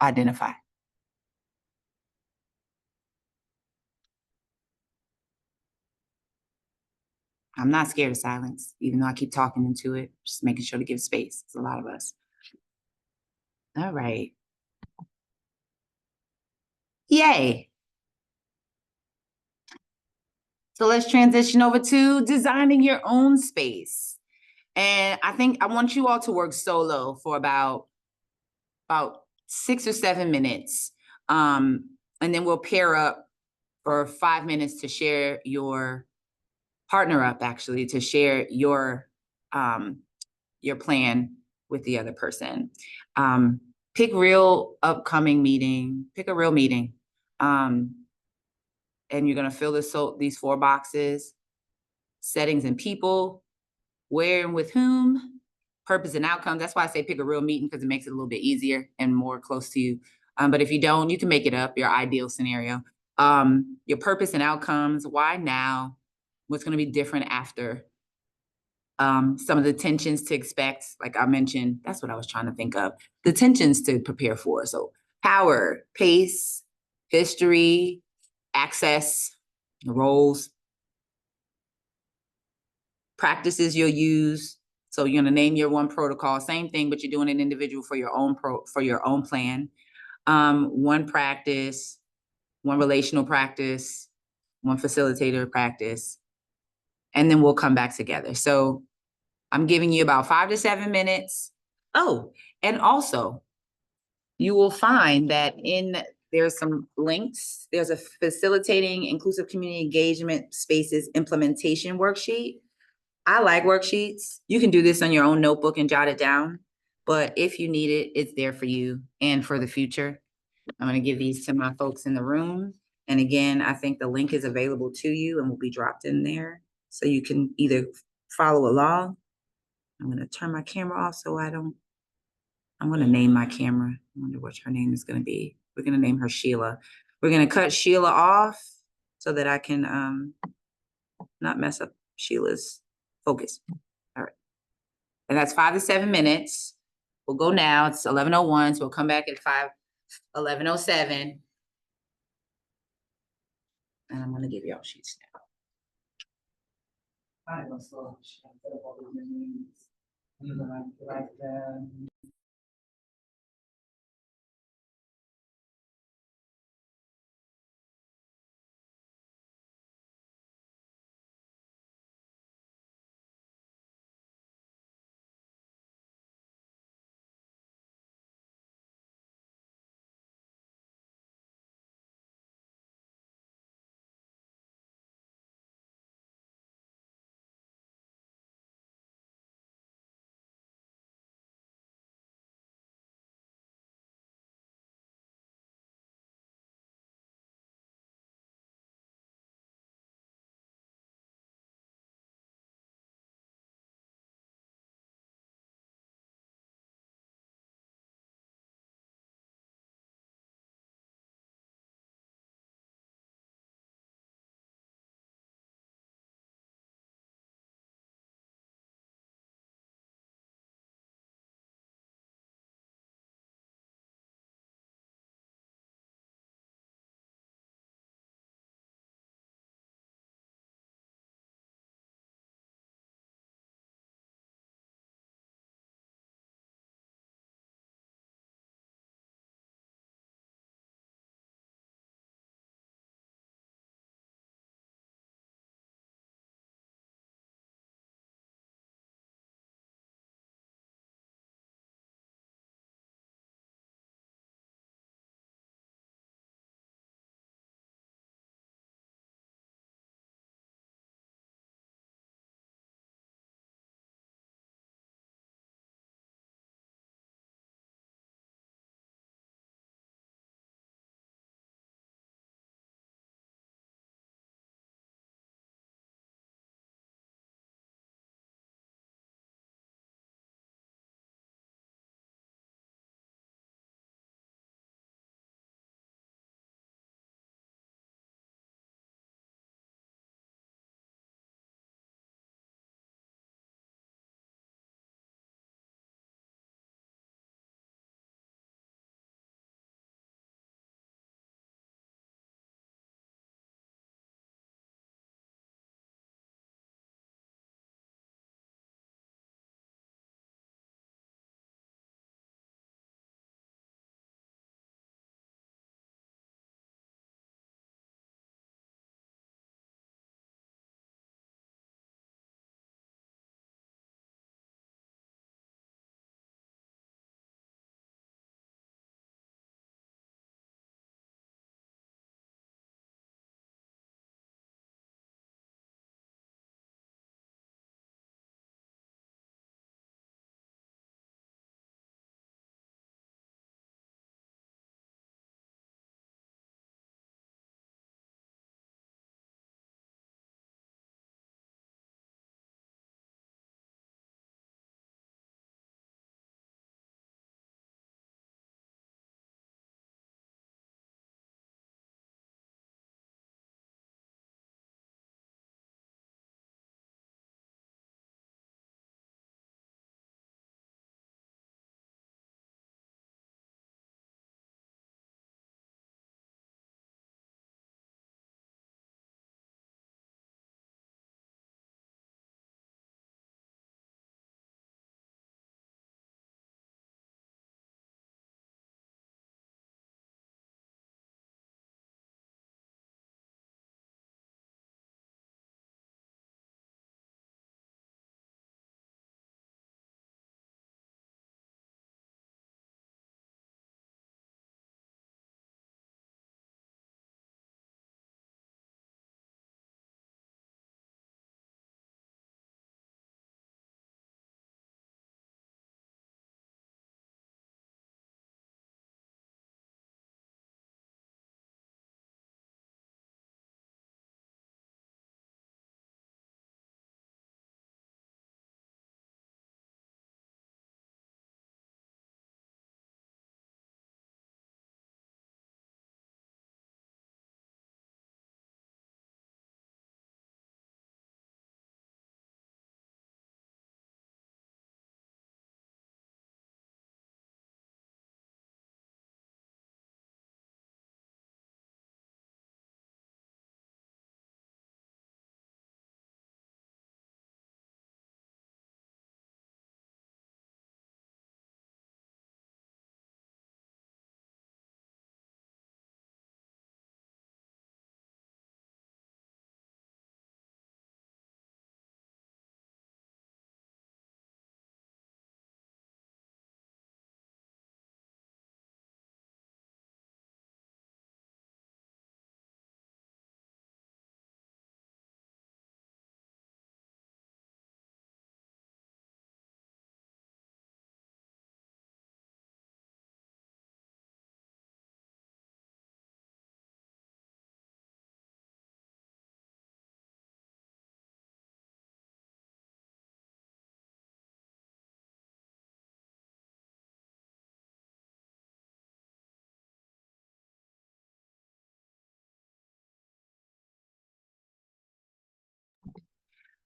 identify. I'm not scared of silence, even though I keep talking into it, just making sure to give space. It's a lot of us. All right. Yay. So let's transition over to designing your own space. And I think I want you all to work solo for about 6 or 7 minutes. And then we'll pair up for 5 minutes to share your partner up, actually, to share your plan with the other person. Pick a real meeting. And you're gonna fill these 4 boxes: settings and people, where and with whom, purpose and outcome. That's why I say pick a real meeting, because it makes it a little bit easier and more close to you. But if you don't, you can make it up, your ideal scenario. Your purpose and outcomes, why now? What's gonna be different after? Some of the tensions to expect, like I mentioned, that's what I was trying to think of. The tensions to prepare for. So power, pace, history, access, roles, practices you'll use. So you're gonna name your one protocol, same thing, but you're doing an individual for your own plan. One practice, one relational practice, one facilitator practice, and then we'll come back together. So I'm giving you about 5 to 7 minutes. Oh, and also you will find that there's some links. There's a facilitating inclusive community engagement spaces implementation worksheet. I like worksheets. You can do this on your own notebook and jot it down, but if you need it, it's there for you and for the future. I'm going to give these to my folks in the room. And again, I think the link is available to you and will be dropped in there, so you can either follow along. I'm going to turn my camera off so I'm going to name my camera. I wonder what her name is going to be. We're going to name her Sheila. We're going to cut Sheila off so that I can not mess up Sheila's focus. All right. And that's 5 to 7 minutes. We'll go now. It's 11:01, so we'll come back at 11:07. And I'm going to give y'all sheets now. I was so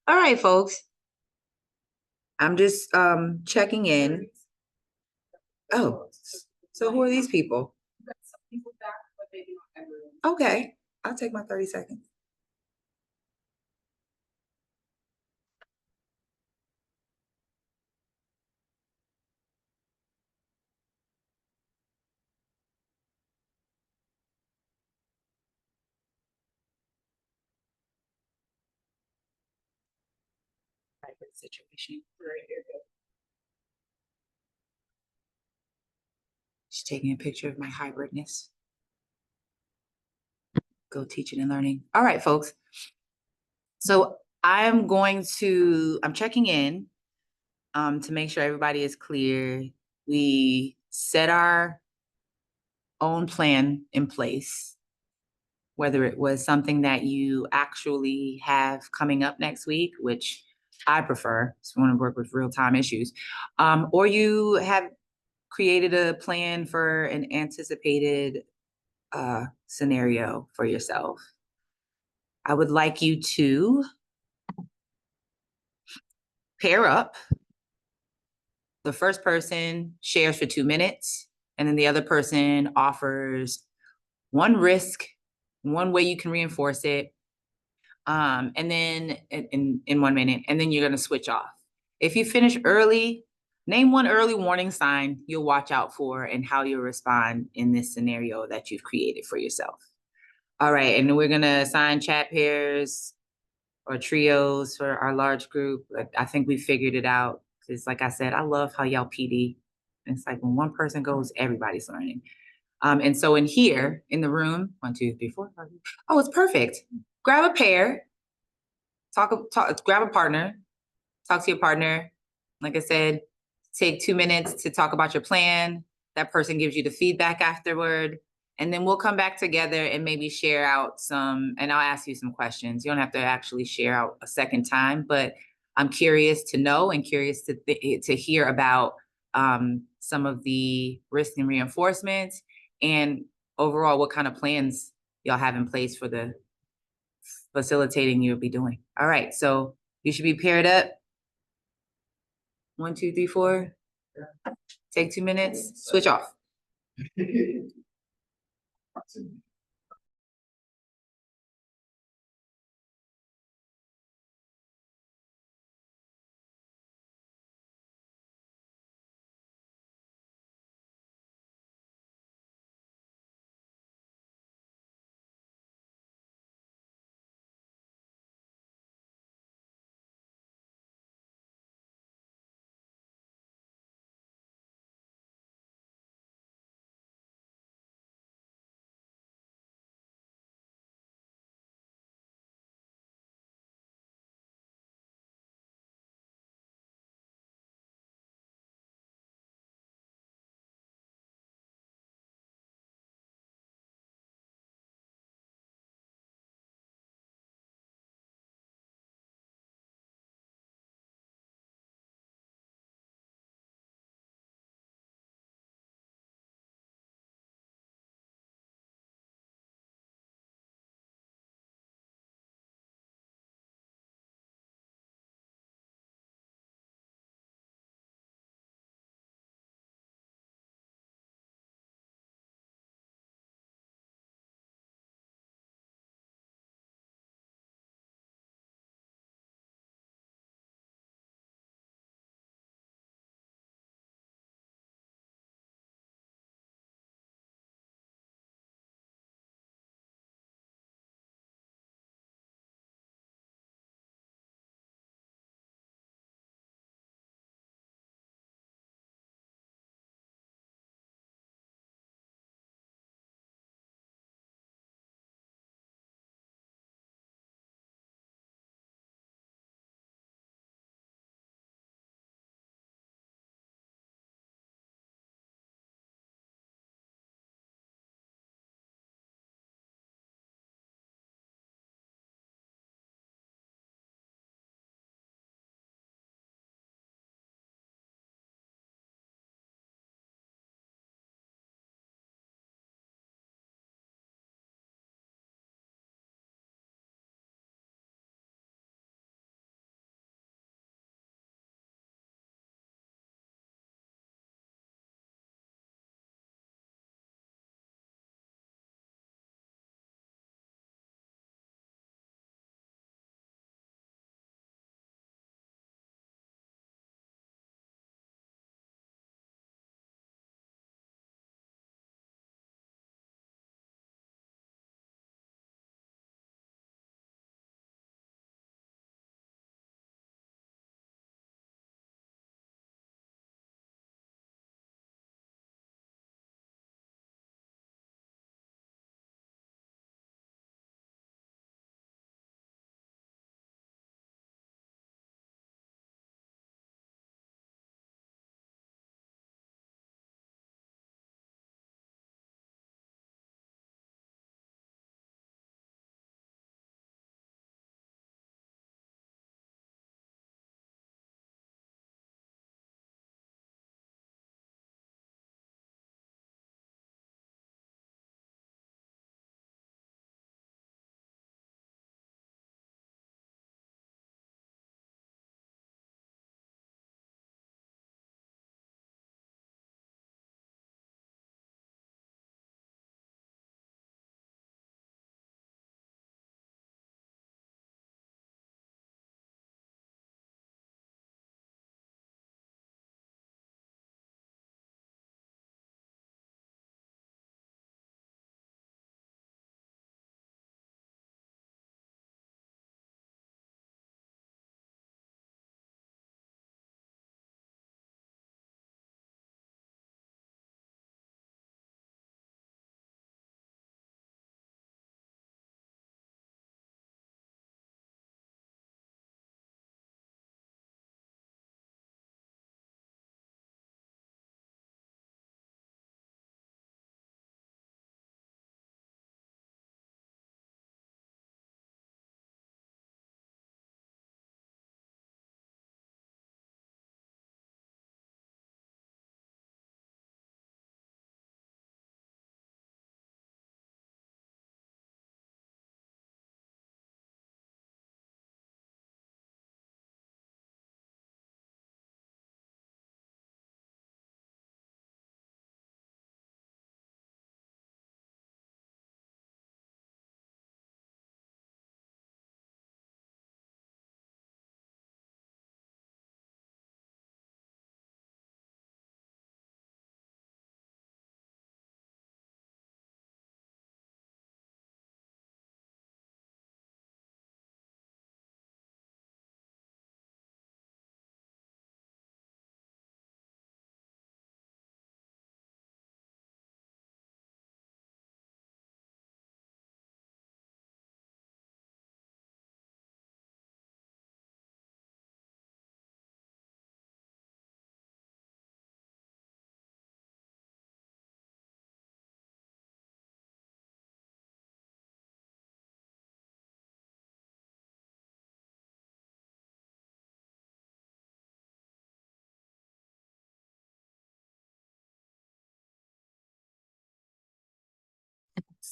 All right, folks. I'm just checking in. Oh, so who are these people? Okay, I'll take my 30 seconds. Hybrid situation. Just taking a picture of my hybridness. Go teaching and learning. All right, folks. So I'm checking in to make sure everybody is clear. We set our own plan in place, whether it was something that you actually have coming up next week, which I prefer, so I want to work with real-time issues, or you have created a plan for an anticipated scenario for yourself. I would like you to pair up. The first person shares for 2 minutes, and then the other person offers one risk, one way you can reinforce it, and then in 1 minute, and then you're gonna switch off. If you finish early, name one early warning sign you'll watch out for and how you'll respond in this scenario that you've created for yourself. All right, and we're gonna assign chat pairs or trios for our large group. I think we figured it out. Cause like I said, I love how y'all PD. It's like when one person goes, everybody's learning. And so in here, in the room, 1, 2, 3, 4, 5. Oh, it's perfect. Grab a pair, grab a partner, talk to your partner. Like I said, take 2 minutes to talk about your plan. That person gives you the feedback afterward. And then we'll come back together and maybe share out and I'll ask you some questions. You don't have to actually share out a second time, but I'm curious to know and curious to hear about some of the risks and reinforcements, and overall what kind of plans y'all have in place for the facilitating you'll be doing. All right, so you should be paired up. 1, 2, 3, 4. Take 2 minutes, switch off.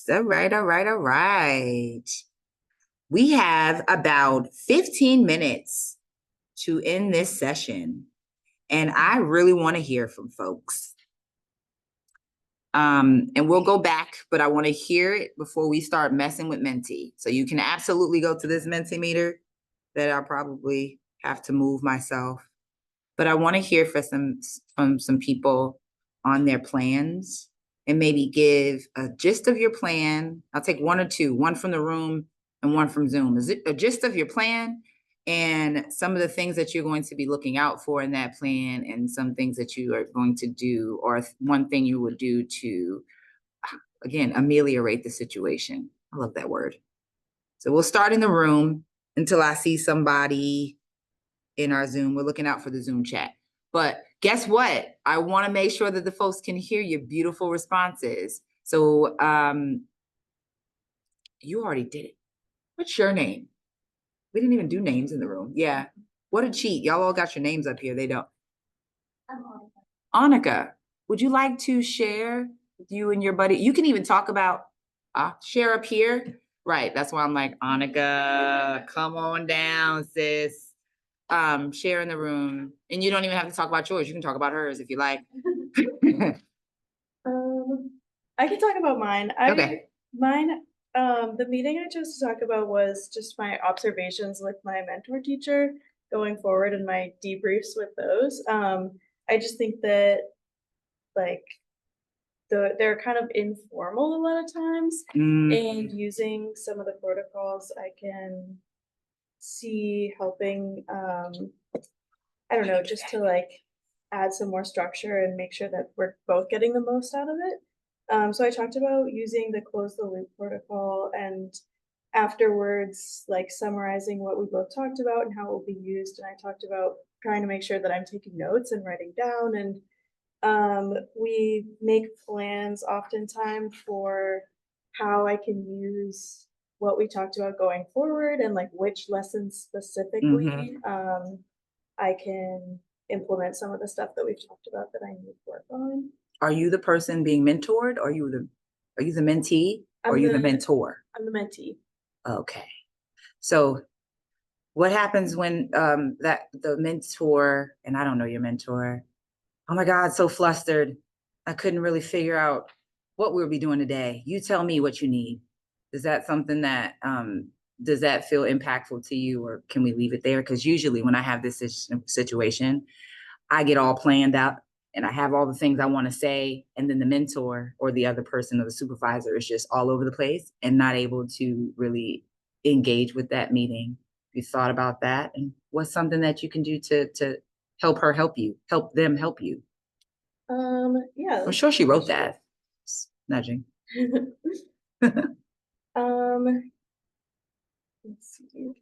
All right, all right, all right. We have about 15 minutes to end this session, and I really want to hear from folks. And we'll go back, but I want to hear it before we start messing with Menti. So you can absolutely go to this Mentimeter that I'll probably have to move myself. But I want to hear from some people on their plans and maybe give a gist of your plan. I'll take one or two, one from the room and one from Zoom. Is it a gist of your plan and some of the things that you're going to be looking out for in that plan and some things that you are going to do, or one thing you would do to, again, ameliorate the situation. I love that word. So we'll start in the room until I see somebody in our Zoom. We're looking out for the Zoom chat. But guess what? I want to make sure that the folks can hear your beautiful responses. So you already did it. What's your name? We didn't even do names in the room. Yeah. What a cheat. Y'all all got your names up here. They don't. I'm Annika. Annika, would you like to share with you and your buddy? You can even talk about share up here. Right. That's why I'm like, Annika, come on down, sis. Share in the room. And you don't even have to talk about yours. You can talk about hers if you like. I can talk about mine. Okay. The meeting I chose to talk about was just my observations with my mentor teacher going forward and my debriefs with those. I just think that like they're kind of informal a lot of times, and using some of the protocols I can see helping, I don't know, just to like add some more structure and make sure that we're both getting the most out of it. So I talked about using the close the loop protocol, and afterwards, like summarizing what we both talked about and how it will be used. And I talked about trying to make sure that I'm taking notes and writing down. And we make plans oftentimes for how I can use what we talked about going forward and like which lessons specifically I can implement some of the stuff that we've talked about that I need to work on. Are you the person being mentored? Are you the mentee? Or are you the mentor? I'm the mentee. Okay. So what happens when the mentor, and I don't know your mentor, oh my God, so flustered. I couldn't really figure out what we'll be doing today. You tell me what you need. Is that something that, does that feel impactful to you, or can we leave it there? Because usually when I have this situation, I get all planned out and I have all the things I want to say. And then the mentor or the other person or the supervisor is just all over the place and not able to really engage with that meeting. Have you thought about that? And what's something that you can do to help her help you, help them help you? Yeah. I'm sure she wrote that. Just nudging. Let's see.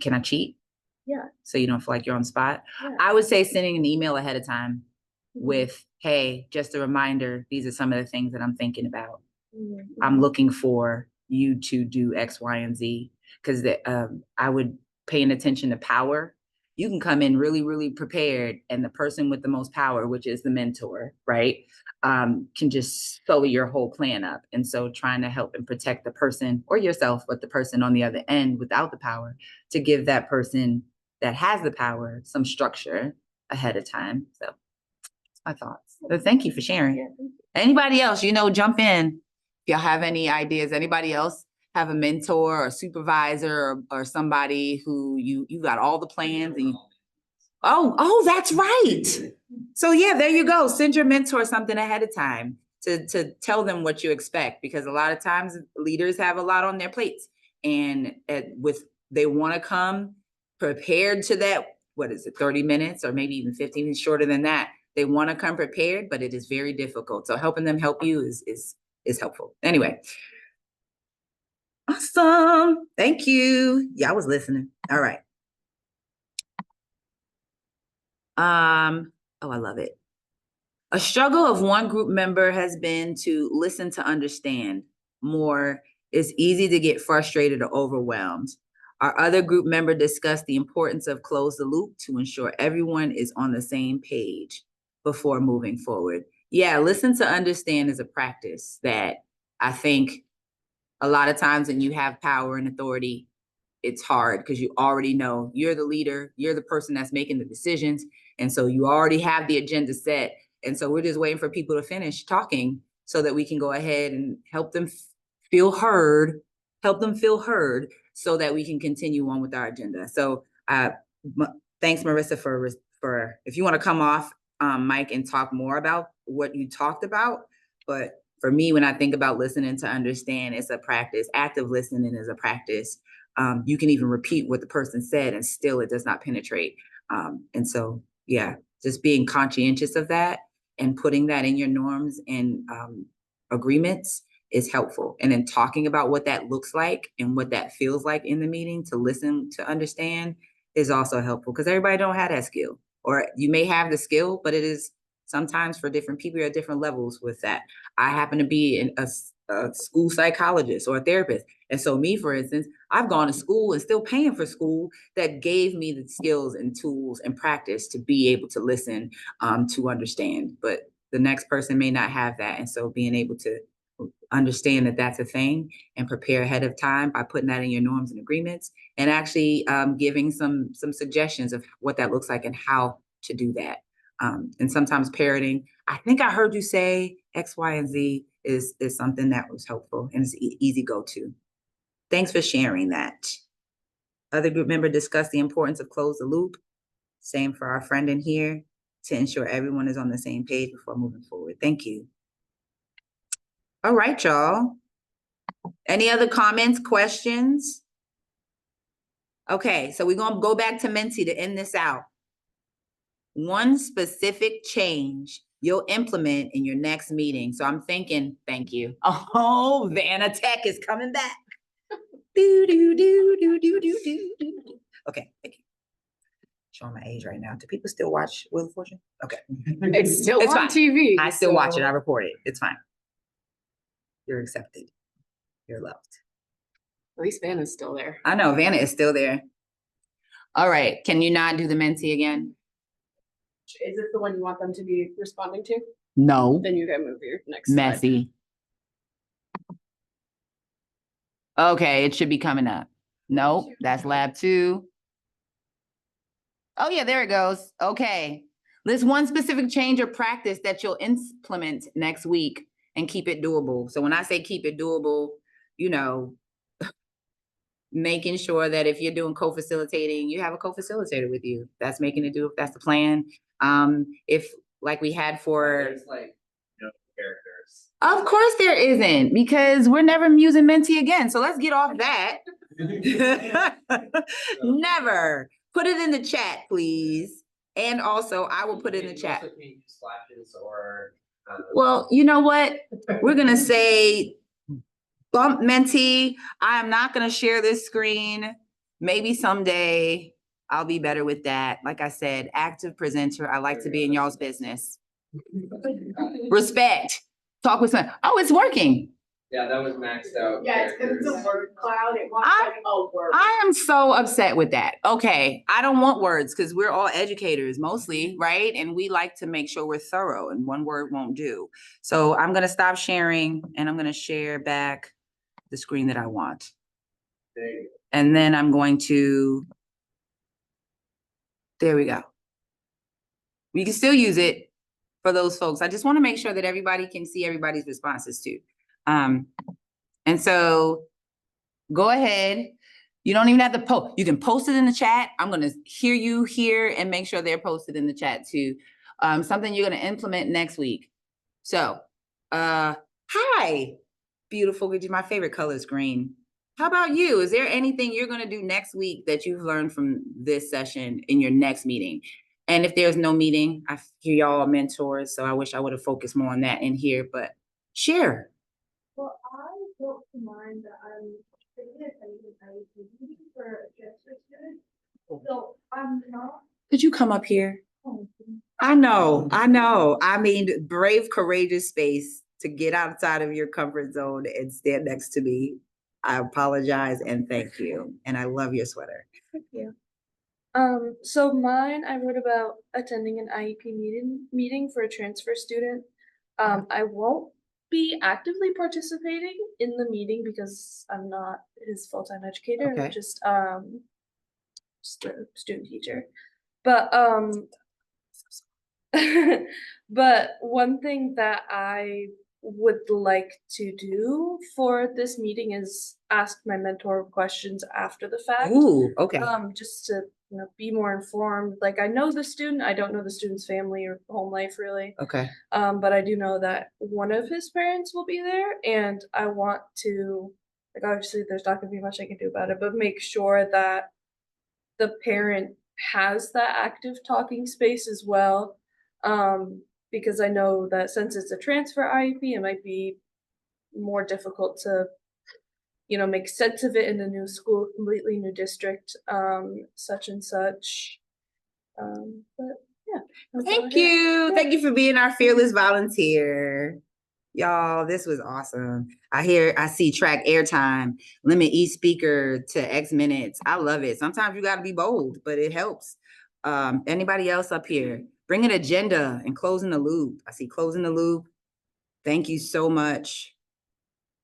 Can I cheat? Yeah. So you don't feel like you're on the spot? Yeah. I would say sending an email ahead of time with, hey, just a reminder, these are some of the things that I'm thinking about. I'm looking for you to do X, Y, and Z. Because I would paying attention to power. You can come in really, really prepared, and the person with the most power, which is the mentor, right, can just sully your whole plan up. And so trying to help and protect the person or yourself, but the person on the other end without the power, to give that person that has the power some structure ahead of time. So that's my thoughts. So thank you for sharing. Yeah. Anybody else, jump in. If y'all have any ideas, anybody else have a mentor or supervisor or somebody who you got all the plans and oh, that's right. So yeah, there you go. Send your mentor something ahead of time to tell them what you expect, because a lot of times leaders have a lot on their plates, and they want to come prepared to that. What is it, 30 minutes or maybe even 15 minutes shorter than that? They want to come prepared, but it is very difficult. So helping them help you is helpful. Anyway. Awesome. Thank you. Yeah, I was listening. All right. Oh, I love it. A struggle of one group member has been to listen to understand more. It's easy to get frustrated or overwhelmed. Our other group member discussed the importance of close the loop to ensure everyone is on the same page. before moving forward. Yeah, listen to understand is a practice that I think a lot of times when you have power and authority, it's hard because you already know you're the leader, you're the person that's making the decisions. And so you already have the agenda set. And so we're just waiting for people to finish talking so that we can go ahead and help them feel heard, so that we can continue on with our agenda. So thanks, Marissa, for if you want to come off, Mike, and talk more about what you talked about. But for me, when I think about listening to understand, it's a practice. Active listening is a practice. You can even repeat what the person said and still it does not penetrate. And so, yeah, just being conscientious of that and putting that in your norms and agreements is helpful. And then talking about what that looks like and what that feels like in the meeting to listen, to understand is also helpful because everybody don't have that skill. Or you may have the skill, but it is sometimes for different people at different levels with that. I happen to be a school psychologist or a therapist. And so me, for instance, I've gone to school and still paying for school that gave me the skills and tools and practice to be able to listen, to understand. But the next person may not have that. And so being able to understand that that's a thing and prepare ahead of time by putting that in your norms and agreements and actually giving some suggestions of what that looks like and how to do that. And sometimes parroting, I think I heard you say X, Y, and Z is something that was helpful and it's easy go-to. Thanks for sharing that. Other group member discussed the importance of close the loop. Same for our friend in here to ensure everyone is on the same page before moving forward. Thank you. All right, y'all. Any other comments, questions? Okay, so we're gonna go back to Menti to end this out. One specific change you'll implement in your next meeting. So I'm thinking, thank you. Oh, Vanna Tech is coming back. Do, do, do, do, do, do, do, do. Okay, thank you. Showing my age right now. Do people still watch Wheel of Fortune? Okay. It's still on fine. TV. I still watch it. I report it. It's fine. You're accepted. You're loved. At least Vanna's still there. I know Vanna is still there. All right. Can you not do the Menti again? Is this the one you want them to be responding to? No. Then you can move your next slide. Messy. Okay, it should be coming up. Nope, that's lab 2. Oh yeah, there it goes. Okay. List one specific change or practice that you'll implement next week and keep it doable. So when I say keep it doable, you know, making sure that if you're doing co-facilitating, you have a co-facilitator with you. That's making it do, that's the plan. If like we had for There's like, characters. Of course there isn't, because we're never using Menti again. So let's get off that. Never. Put it in the chat, please. And also I will put it in the chat. Splashes or Well, you know what? We're gonna say bump Menti. I am not gonna share this screen. Maybe someday I'll be better with that. Like I said, active presenter. I like to be in y'all's business. Respect. Talk with someone. Oh, it's working. yeah, that was maxed out. Yeah, it's because it's a word cloud. It wants like a word. I am so upset with that. Okay, I don't want words because we're all educators mostly, right? And we like to make sure we're thorough and one word won't do. So I'm gonna stop sharing and I'm gonna share back the screen that I want. There you go. And then I'm going to, there we go. We can still use it for those folks. I just want to make sure that everybody can see everybody's responses too. And so go ahead. You don't even have to post. You can post it in the chat. I'm going to hear you here and make sure they're posted in the chat too. Something you're going to implement next week. So, hi, beautiful. My favorite color is green. How about you? Is there anything you're going to do next week that you've learned from this session in your next meeting? And if there's no meeting, I hear y'all are mentors, so I wish I would have focused more on that in here, but share. Well, I brought to mind that I'm thinking of taking a meeting for a gesture student. So I'm not. Could you come up here? I know. I mean, brave, courageous space to get outside of your comfort zone and stand next to me. I apologize and thank you. And I love your sweater. Thank you. So mine, I wrote about attending an IEP meeting for a transfer student. I won't be actively participating in the meeting because I'm not his full-time educator. I'm Okay. just a student teacher. But but one thing that I would like to do for this meeting is ask my mentor questions after the fact. Ooh, okay. Just to, be more informed. Like, I know the student, I don't know the student's family or home life really. Okay. But I do know that one of his parents will be there, and I want to, like, obviously there's not gonna be much I can do about it, but make sure that the parent has that active talking space as well. Because I know that since it's a transfer IEP, it might be more difficult to, make sense of it in a new school, completely new district, such and such. But yeah. that's all I Thank got. you. Yeah. Thank you for being our fearless volunteer. Y'all, this was awesome. I see track airtime, limit each speaker to X minutes. I love it. Sometimes you got to be bold, but it helps. Anybody else up here? Bring an agenda and closing the loop. I see closing the loop. Thank you so much.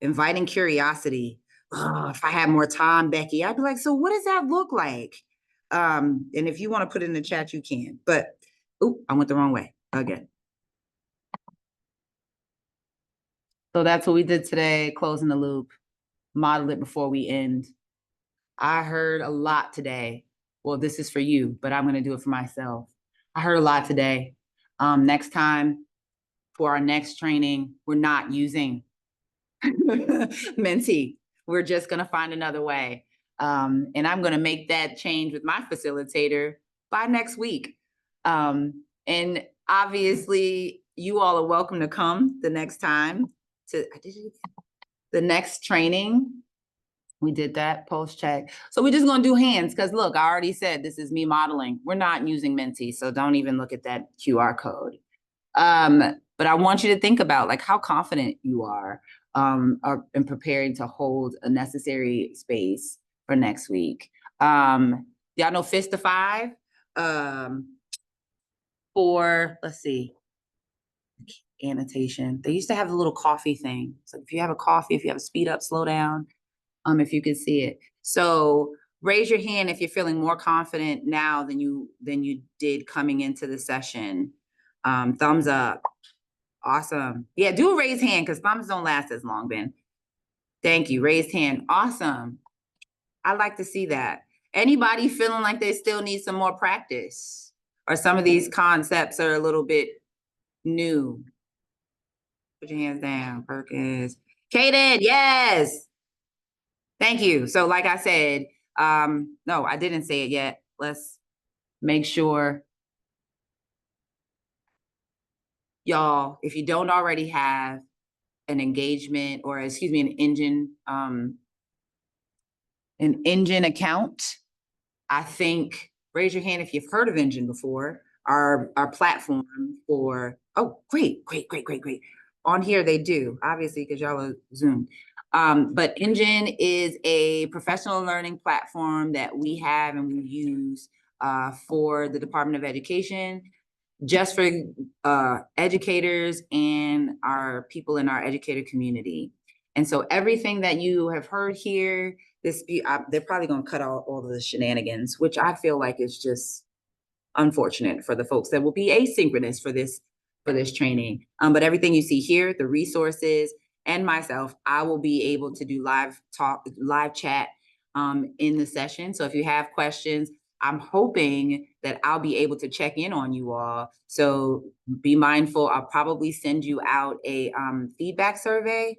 Inviting curiosity. Oh, if I had more time, Becky, I'd be like, so what does that look like? And if you want to put it in the chat, you can. But, I went the wrong way again. So that's what we did today, closing the loop, model it before we end. I heard a lot today. Well, this is for you, but I'm going to do it for myself. I heard a lot today. Next time for our next training, we're not using Menti. We're just going to find another way. And I'm going to make that change with my facilitator by next week. And obviously, you all are welcome to come the next time to the next training. We did that post check. So we're just going to do hands because look, I already said this is me modeling. We're not using Menti, so don't even look at that QR code. But I want you to think about like how confident you are in preparing to hold a necessary space for next week. Y'all know Fist to 5 for, let's see, annotation. They used to have a little coffee thing. So if you have a coffee, if you have a speed up, slow down, if you could see it. So raise your hand if you're feeling more confident now than you did coming into the session. Thumbs up. Awesome. Yeah, do a raised hand because thumbs don't last as long, Ben. Thank you. Raised hand. Awesome. I like to see that. Anybody feeling like they still need some more practice or some of these concepts are a little bit new? Put your hands down, Perkins. Kaden, yes. Thank you. So like I said, no, I didn't say it yet. Let's make sure. Y'all, if you don't already have an engagement or excuse me, an engine account, I think raise your hand if you've heard of Engine before. Our platform for, oh, great. On here they do, obviously, because y'all are Zoom. But Engine is a professional learning platform that we have and we use for the Department of Education, just for educators and our people in our educator community. And so everything that you have heard here, they're probably going to cut out all of the shenanigans, which I feel like is just unfortunate for the folks that will be asynchronous for this training. But everything you see here, the resources and myself, I will be able to do live chat in the session. So if you have questions, I'm hoping that I'll be able to check in on you all. So be mindful. I'll probably send you out a feedback survey,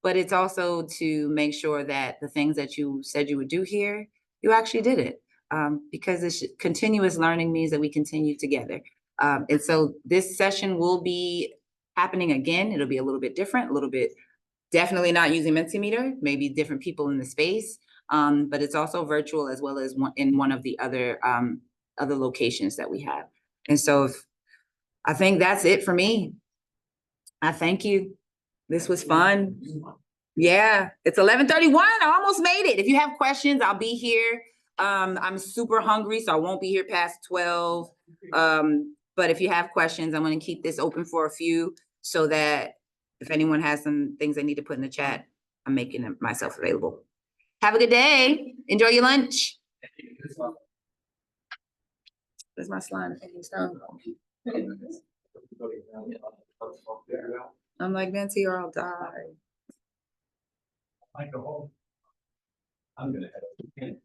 but it's also to make sure that the things that you said you would do here, you actually did it. Because it's continuous learning means that we continue together. And so this session will be happening again. It'll be a little bit different, a little bit, definitely not using Mentimeter, maybe different people in the space. But it's also virtual as well as in one of the other locations that we have. And so I think that's it for me. I thank you. This was fun. Yeah, it's 11:31. I almost made it. If you have questions, I'll be here I'm super hungry, so I won't be here past 12. But if you have questions, I'm gonna keep this open for a few so that if anyone has some things they need to put in the chat, I'm making myself available. Have a good day. Enjoy your lunch. Where's my slime? I'm like, Nancy, or I'll die. I go home. I'm gonna head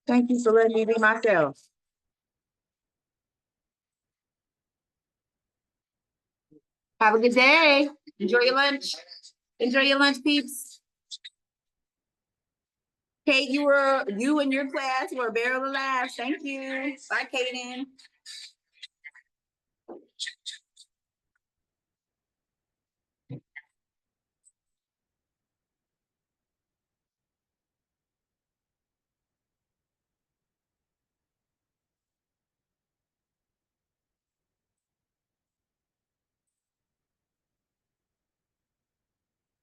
Thank you for letting me be myself. Have a good day. Enjoy your lunch. Enjoy your lunch, peeps. Kate, you and your class were a barrel of laughs. Thank you. Bye, Kaden.